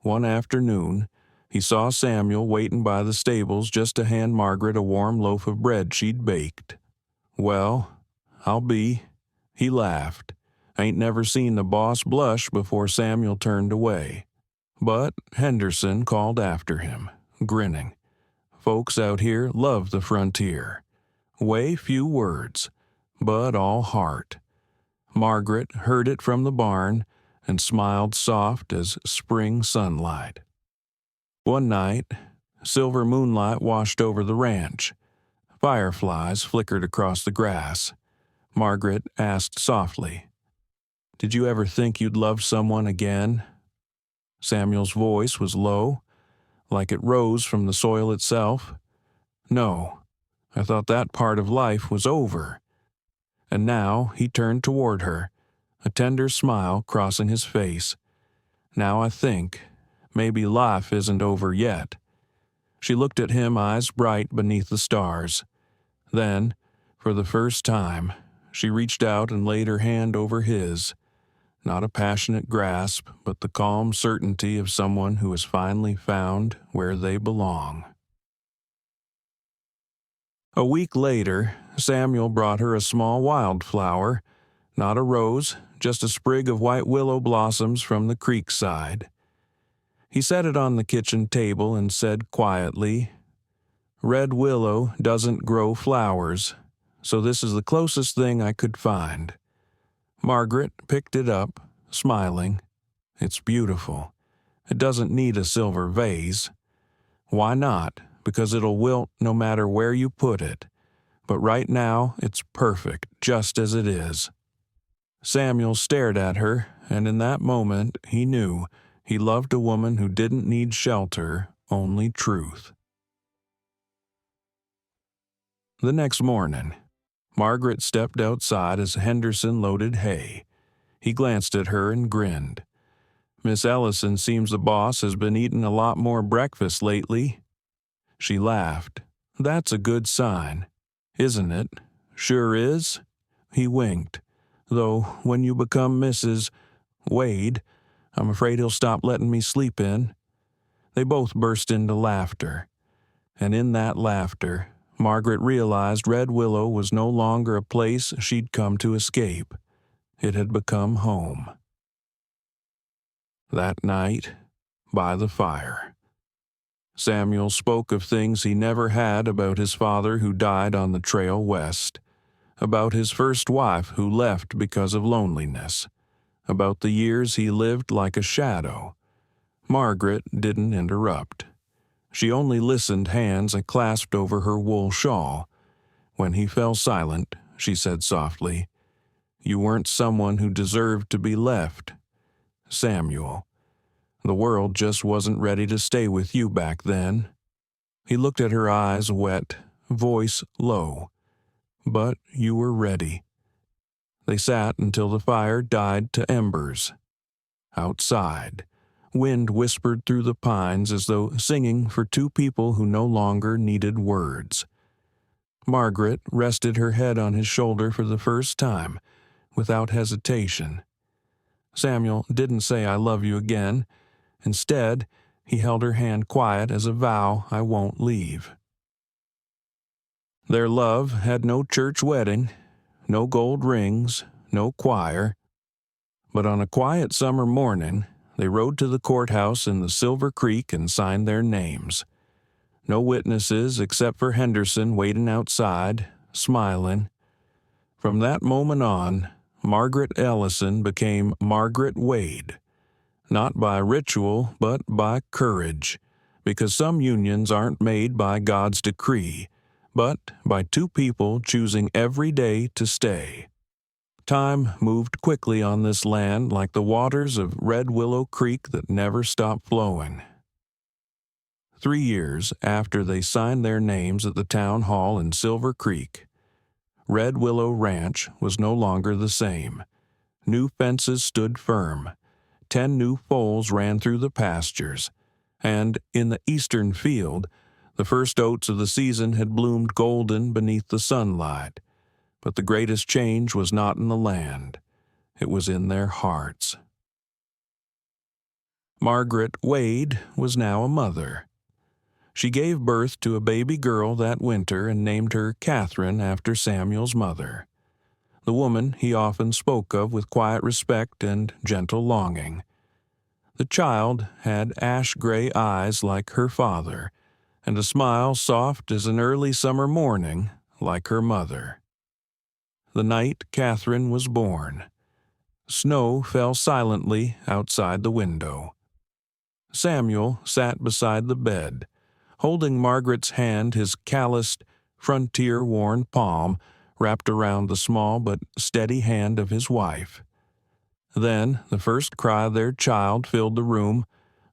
One afternoon, he saw Samuel waiting by the stables just to hand Margaret a warm loaf of bread she'd baked. "Well, I'll be," he laughed. "Ain't never seen the boss blush before Samuel turned away." But Henderson called after him, grinning. Folks out here love the frontier. Way few words, but all heart. Margaret heard it from the barn and smiled soft as spring sunlight. One night, silver moonlight washed over the ranch. Fireflies flickered across the grass. Margaret asked softly, "Did you ever think you'd love someone again?" Samuel's voice was low, like it rose from the soil itself. "No, I thought that part of life was over." And now he turned toward her, a tender smile crossing his face. "Now I think maybe life isn't over yet." She looked at him, eyes bright beneath the stars. Then, for the first time, she reached out and laid her hand over his. Not a passionate grasp, but the calm certainty of someone who has finally found where they belong. A week later, Samuel brought her a small wildflower, not a rose, just a sprig of white willow blossoms from the creek side. He set it on the kitchen table and said quietly, "Red willow doesn't grow flowers, so this is the closest thing I could find." Margaret picked it up, smiling. "It's beautiful. It doesn't need a silver vase." "Why not? Because it'll wilt no matter where you put it. But right now, it's perfect, just as it is." Samuel stared at her, and in that moment, he knew he loved a woman who didn't need shelter, only truth. The next morning, Margaret stepped outside as Henderson loaded hay. He glanced at her and grinned. "Miss Ellison seems the boss has been eating a lot more breakfast lately." She laughed. "That's a good sign, isn't it?" "Sure is." He winked. "Though when you become Mrs. Wade, I'm afraid he'll stop letting me sleep in." They both burst into laughter. And in that laughter, Margaret realized Red Willow was no longer a place she'd come to escape. It had become home. That night, by the fire, Samuel spoke of things he never had about his father who died on the trail west, about his first wife who left because of loneliness, about the years he lived like a shadow. Margaret didn't interrupt. She only listened, hands clasped over her wool shawl. When he fell silent, she said softly, "You weren't someone who deserved to be left, Samuel. The world just wasn't ready to stay with you back then." He looked at her, eyes wet, voice low. "But you were ready." They sat until the fire died to embers. Outside, wind whispered through the pines as though singing for two people who no longer needed words. Margaret rested her head on his shoulder for the first time, without hesitation. Samuel didn't say "I love you" again. Instead, he held her hand quiet as a vow I won't leave. Their love had no church wedding, no gold rings, no choir. But on a quiet summer morning, they rode to the courthouse in the Silver Creek and signed their names. No witnesses except for Henderson waiting outside, smiling. From that moment on, Margaret Ellison became Margaret Wade. Not by ritual, but by courage, because some unions aren't made by God's decree, but by two people choosing every day to stay. Time moved quickly on this land like the waters of Red Willow Creek that never stop flowing. 3 years after they signed their names at the town hall in Silver Creek, Red Willow Ranch was no longer the same. New fences stood firm. 10 new foals ran through the pastures, and in the eastern field, the first oats of the season had bloomed golden beneath the sunlight. But the greatest change was not in the land. It was in their hearts. Margaret Wade was now a mother. She gave birth to a baby girl that winter and named her Catherine after Samuel's mother, the woman he often spoke of with quiet respect and gentle longing. The child had ash-gray eyes like her father, and a smile soft as an early summer morning like her mother. The night Catherine was born, snow fell silently outside the window. Samuel sat beside the bed, holding Margaret's hand, his calloused, frontier-worn palm wrapped around the small but steady hand of his wife. Then the first cry of their child filled the room,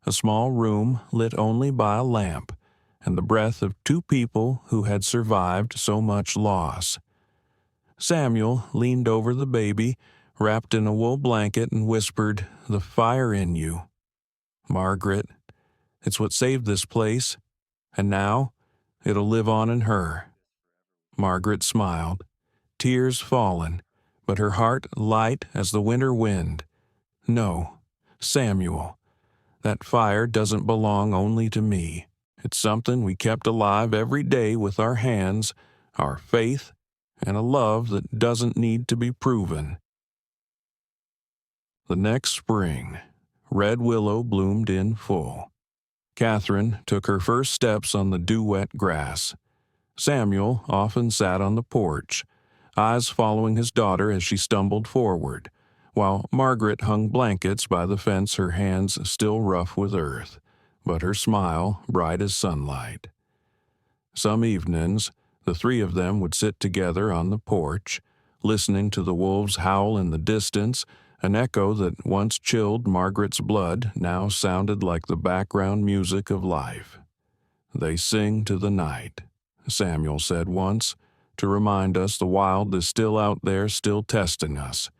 a small room lit only by a lamp, and the breath of two people who had survived so much loss. Samuel leaned over the baby, wrapped in a wool blanket, and whispered, "The fire in you, Margaret. It's what saved this place, and now it'll live on in her." Margaret smiled, tears falling, but her heart light as the winter wind. "No, Samuel, that fire doesn't belong only to me. It's something we kept alive every day with our hands, our faith, and a love that doesn't need to be proven." The next spring, Red Willow bloomed in full. Catherine took her first steps on the dew-wet grass. Samuel often sat on the porch, eyes following his daughter as she stumbled forward, while Margaret hung blankets by the fence, her hands still rough with earth, but her smile bright as sunlight. Some evenings, the three of them would sit together on the porch, listening to the wolves howl in the distance, an echo that once chilled Margaret's blood now sounded like the background music of life. "They sing to the night," Samuel said once, "to remind us the wild is still out there, still testing us."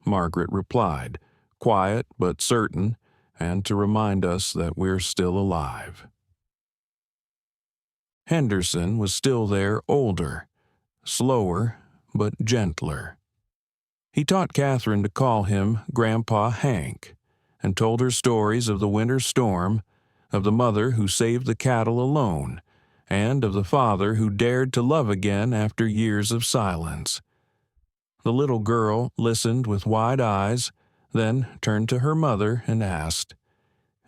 Margaret replied, quiet but certain, "and to remind us that we're still alive." Henderson was still there, older, slower, but gentler. He taught Catherine to call him Grandpa Hank, and told her stories of the winter storm, of the mother who saved the cattle alone, and of the father who dared to love again after years of silence. The little girl listened with wide eyes, then turned to her mother and asked,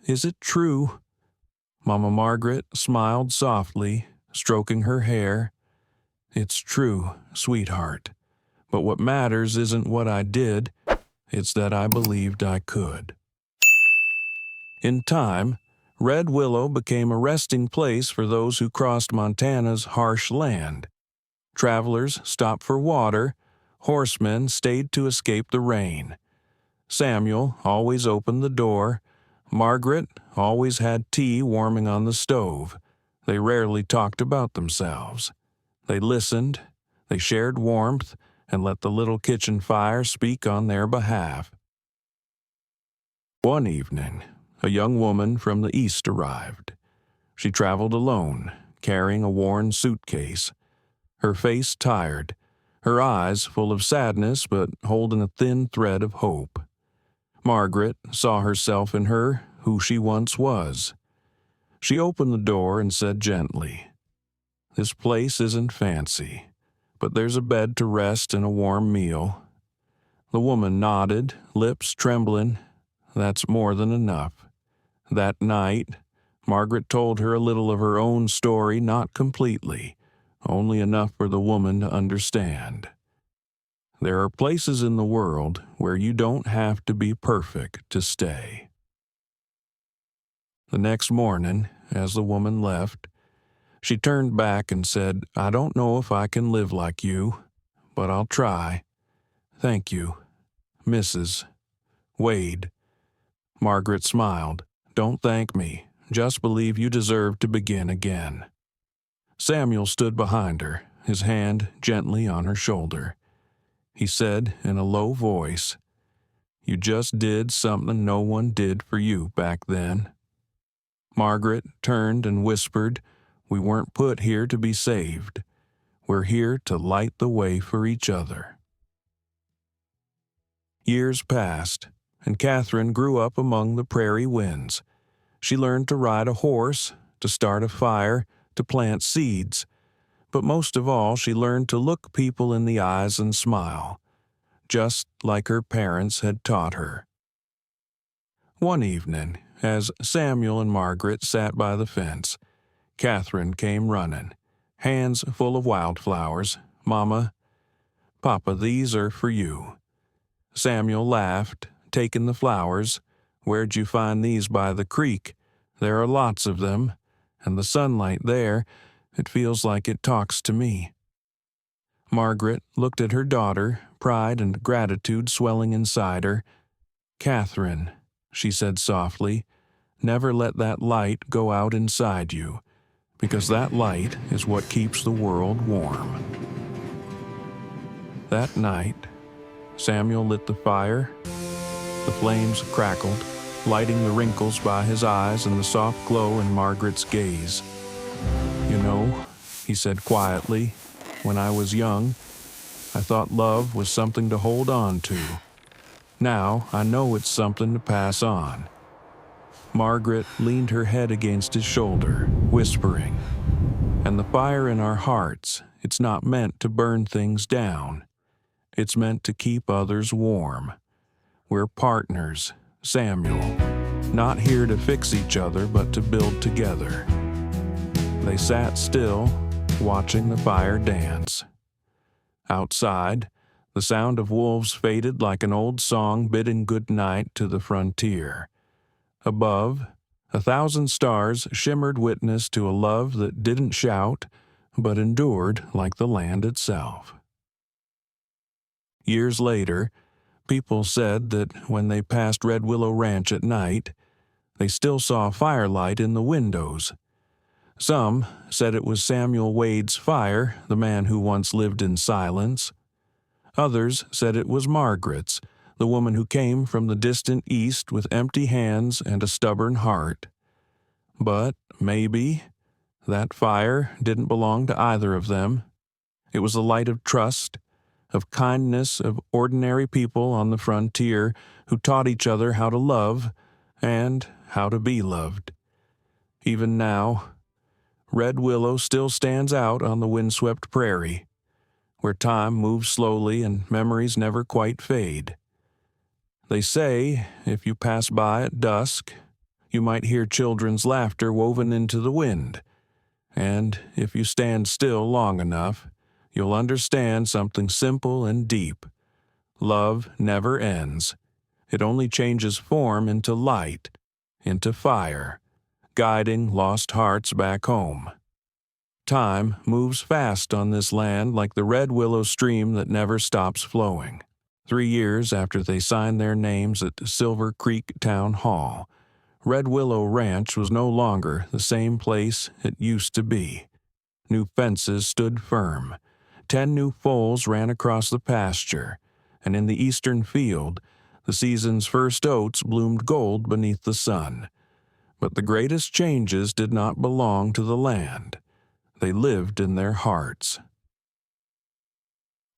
"Is it true?" Mama Margaret smiled softly, stroking her hair. "It's true, sweetheart. But what matters isn't what I did, it's that I believed I could." In time, Red Willow became a resting place for those who crossed Montana's harsh land. Travelers stopped for water, horsemen stayed to escape the rain. Samuel always opened the door. Margaret always had tea warming on the stove. They rarely talked about themselves. They listened, they shared warmth, and let the little kitchen fire speak on their behalf. One evening, a young woman from the east arrived. She traveled alone, carrying a worn suitcase. Her face tired, her eyes full of sadness but holding a thin thread of hope. Margaret saw herself in her, who she once was. She opened the door and said gently, "This place isn't fancy, but there's a bed to rest and a warm meal." The woman nodded, lips trembling. "That's more than enough." That night, Margaret told her a little of her own story, not completely, only enough for the woman to understand. There are places in the world where you don't have to be perfect to stay. The next morning, as the woman left, she turned back and said, "I don't know if I can live like you, but I'll try. Thank you, Mrs. Wade." Margaret smiled. "Don't thank me. Just believe you deserve to begin again." Samuel stood behind her, his hand gently on her shoulder. He said in a low voice, "You just did something no one did for you back then." Margaret turned and whispered, "We weren't put here to be saved. We're here to light the way for each other." Years passed, and Catherine grew up among the prairie winds. She learned to ride a horse, to start a fire, to plant seeds. But most of all, she learned to look people in the eyes and smile, just like her parents had taught her. One evening, as Samuel and Margaret sat by the fence, Catherine came running, hands full of wildflowers. "Mama, Papa, these are for you." Samuel laughed, taking the flowers. "Where'd you find these by the creek? There are lots of them, and the sunlight there, it feels like it talks to me." Margaret looked at her daughter, pride and gratitude swelling inside her. "Catherine," she said softly, "never let that light go out inside you, because that light is what keeps the world warm." That night, Samuel lit the fire. The flames crackled, lighting the wrinkles by his eyes and the soft glow in Margaret's gaze. "You know," he said quietly, "when I was young, I thought love was something to hold on to. Now I know it's something to pass on." Margaret leaned her head against his shoulder, whispering, "And the fire in our hearts, it's not meant to burn things down. It's meant to keep others warm. We're partners, Samuel, not here to fix each other, but to build together." They sat still, watching the fire dance. Outside, the sound of wolves faded like an old song bidding good night to the frontier. Above, 1,000 stars shimmered witness to a love that didn't shout, but endured like the land itself. Years later, people said that when they passed Red Willow Ranch at night, they still saw firelight in the windows. Some said it was Samuel Wade's fire, the man who once lived in silence. Others said it was Margaret's, the woman who came from the distant east with empty hands and a stubborn heart. But maybe that fire didn't belong to either of them. It was a light of trust, of kindness, of ordinary people on the frontier who taught each other how to love and how to be loved. Even now, Red Willow still stands out on the windswept prairie, where time moves slowly and memories never quite fade. They say if you pass by at dusk, you might hear children's laughter woven into the wind, and if you stand still long enough, you'll understand something simple and deep. Love never ends. It only changes form into light, into fire, guiding lost hearts back home. Time moves fast on this land like the Red Willow stream that never stops flowing. 3 years after they signed their names at Silver Creek Town Hall, Red Willow Ranch was no longer the same place it used to be. New fences stood firm. 10 new foals ran across the pasture, and in the eastern field, the season's first oats bloomed gold beneath the sun. But the greatest changes did not belong to the land. They lived in their hearts.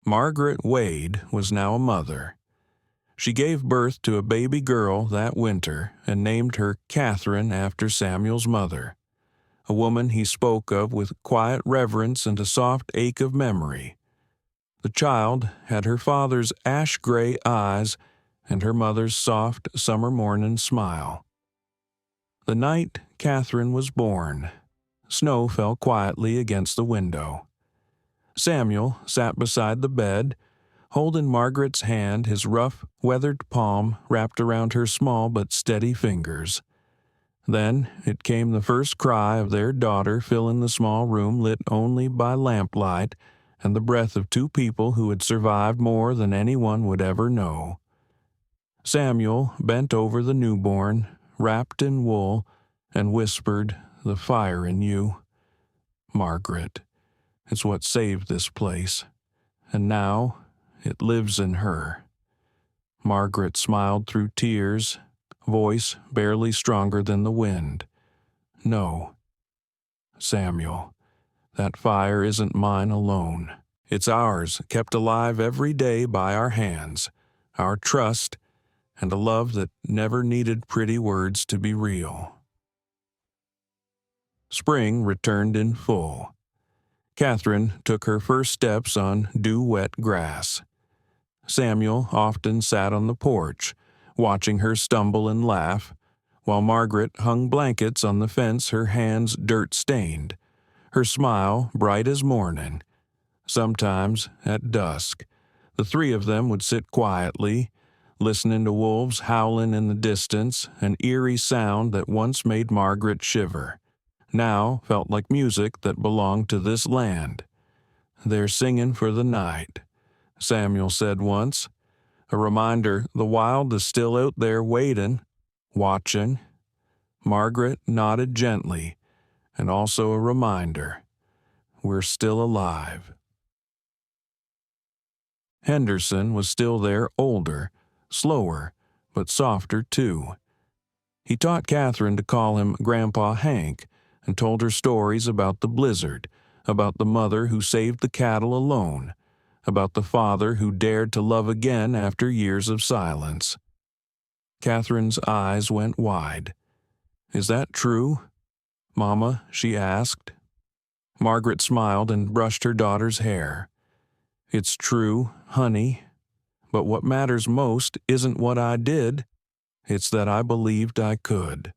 Margaret Wade was now a mother. She gave birth to a baby girl that winter and named her Catherine after Samuel's mother, a woman he spoke of with quiet reverence and a soft ache of memory. The child had her father's ash-gray eyes and her mother's soft summer morning smile. The night Catherine was born, snow fell quietly against the window. Samuel sat beside the bed, holding Margaret's hand, his rough, weathered palm wrapped around her small but steady fingers. Then it came the first cry of their daughter, filling the small room lit only by lamplight and the breath of 2 people who had survived more than anyone would ever know. Samuel bent over the newborn, wrapped in wool, and whispered, "The fire in you, Margaret. It's what saved this place, and now it lives in her." Margaret smiled through tears, voice barely stronger than the wind. "No, Samuel, that fire isn't mine alone. It's ours, kept alive every day by our hands, our trust, and a love that never needed pretty words to be real." Spring returned in full. Catherine took her first steps on dew-wet grass. Samuel often sat on the porch, watching her stumble and laugh, while Margaret hung blankets on the fence, her hands dirt-stained, her smile bright as morning. Sometimes, at dusk, the 3 of them would sit quietly, listening to wolves howling in the distance, an eerie sound that once made Margaret shiver, now felt like music that belonged to this land. "They're singing for the night," Samuel said once, a reminder the wild is still out there waiting, watching. Margaret nodded gently, and also a reminder, we're still alive. Henderson was still there, older, slower, but softer too. He taught Catherine to call him Grandpa Hank and told her stories about the blizzard, about the mother who saved the cattle alone, about the father who dared to love again after years of silence. Catherine's eyes went wide. "Is that true, Mama?" she asked. Margaret smiled and brushed her daughter's hair. "It's true, honey, but what matters most isn't what I did, it's that I believed I could."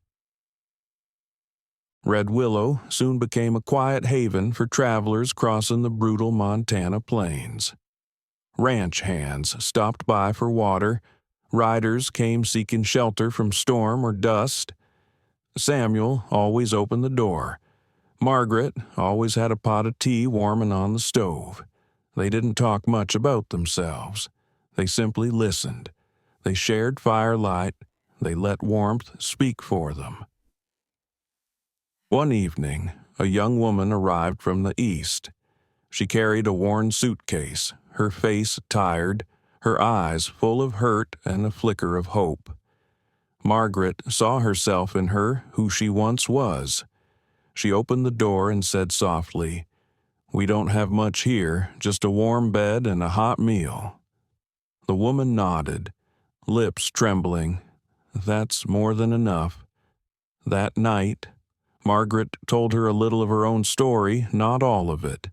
Red Willow soon became a quiet haven for travelers crossing the brutal Montana plains. Ranch hands stopped by for water, riders came seeking shelter from storm or dust. Samuel always opened the door. Margaret always had a pot of tea warming on the stove. They didn't talk much about themselves. They simply listened. They shared firelight. They let warmth speak for them. One evening, a young woman arrived from the east. She carried a worn suitcase, her face tired, her eyes full of hurt and a flicker of hope. Margaret saw herself in her, who she once was. She opened the door and said softly, "We don't have much here, just a warm bed and a hot meal." The woman nodded, lips trembling. "That's more than enough." That night, Margaret told her a little of her own story, not all of it.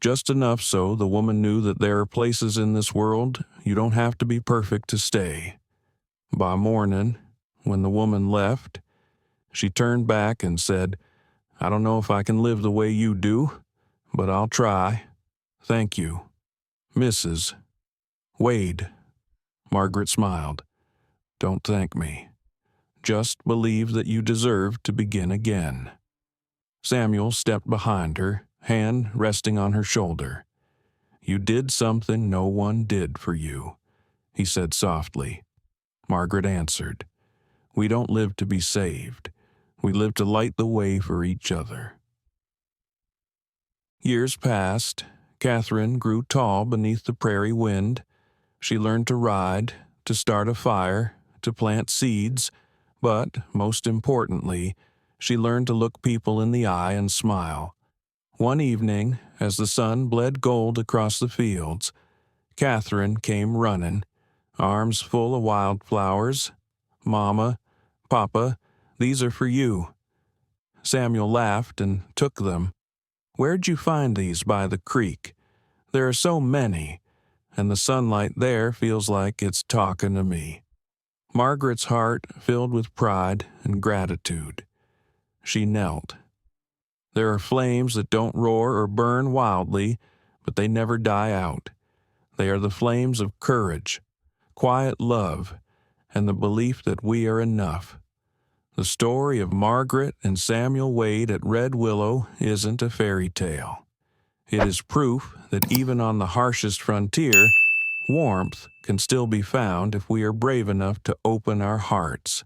Just enough so the woman knew that there are places in this world you don't have to be perfect to stay. By morning, when the woman left, she turned back and said, "I don't know if I can live the way you do, but I'll try. Thank you, Mrs. Wade." Margaret smiled. "Don't thank me. Just believe that you deserve to begin again. Samuel stepped behind her, hand resting on her shoulder. You did something no one did for you, he said softly. Margaret answered, We don't live to be saved. We live to light the way for each other. Years passed. Catherine grew tall beneath the prairie wind. She learned to ride, to start a fire, to plant seeds, but, most importantly, she learned to look people in the eye and smile. One evening, as the sun bled gold across the fields, Catherine came running, arms full of wildflowers. Mama, Papa, these are for you. Samuel laughed and took them. Where'd you find these by the creek? There are so many, and the sunlight there feels like it's talking to me. Margaret's heart filled with pride and gratitude. She knelt. There are flames that don't roar or burn wildly, but they never die out. They are the flames of courage, quiet love, and the belief that we are enough. The story of Margaret and Samuel Wade at Red Willow isn't a fairy tale. It is proof that even on the harshest frontier, warmth can still be found if we are brave enough to open our hearts.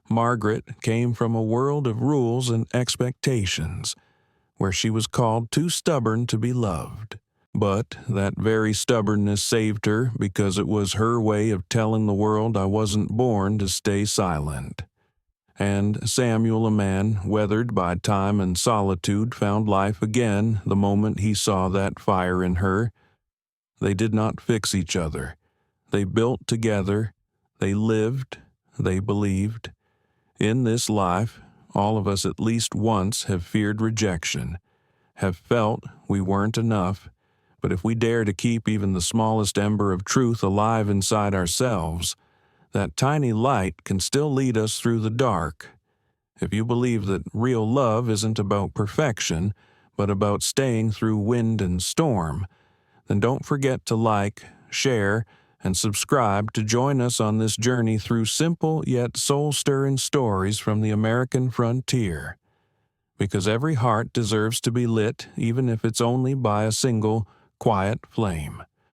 Margaret came from a world of rules and expectations, where she was called too stubborn to be loved. But that very stubbornness saved her because it was her way of telling the world I wasn't born to stay silent. And Samuel, a man weathered by time and solitude, found life again the moment he saw that fire in her. They did not fix each other. They built together. They lived. They believed. In this life, all of us at least once have feared rejection, have felt we weren't enough, but if we dare to keep even the smallest ember of truth alive inside ourselves, that tiny light can still lead us through the dark. If you believe that real love isn't about perfection, but about staying through wind and storm, then don't forget to like, share, and subscribe to join us on this journey through simple yet soul-stirring stories from the American frontier. Because every heart deserves to be lit, even if it's only by a single, quiet flame.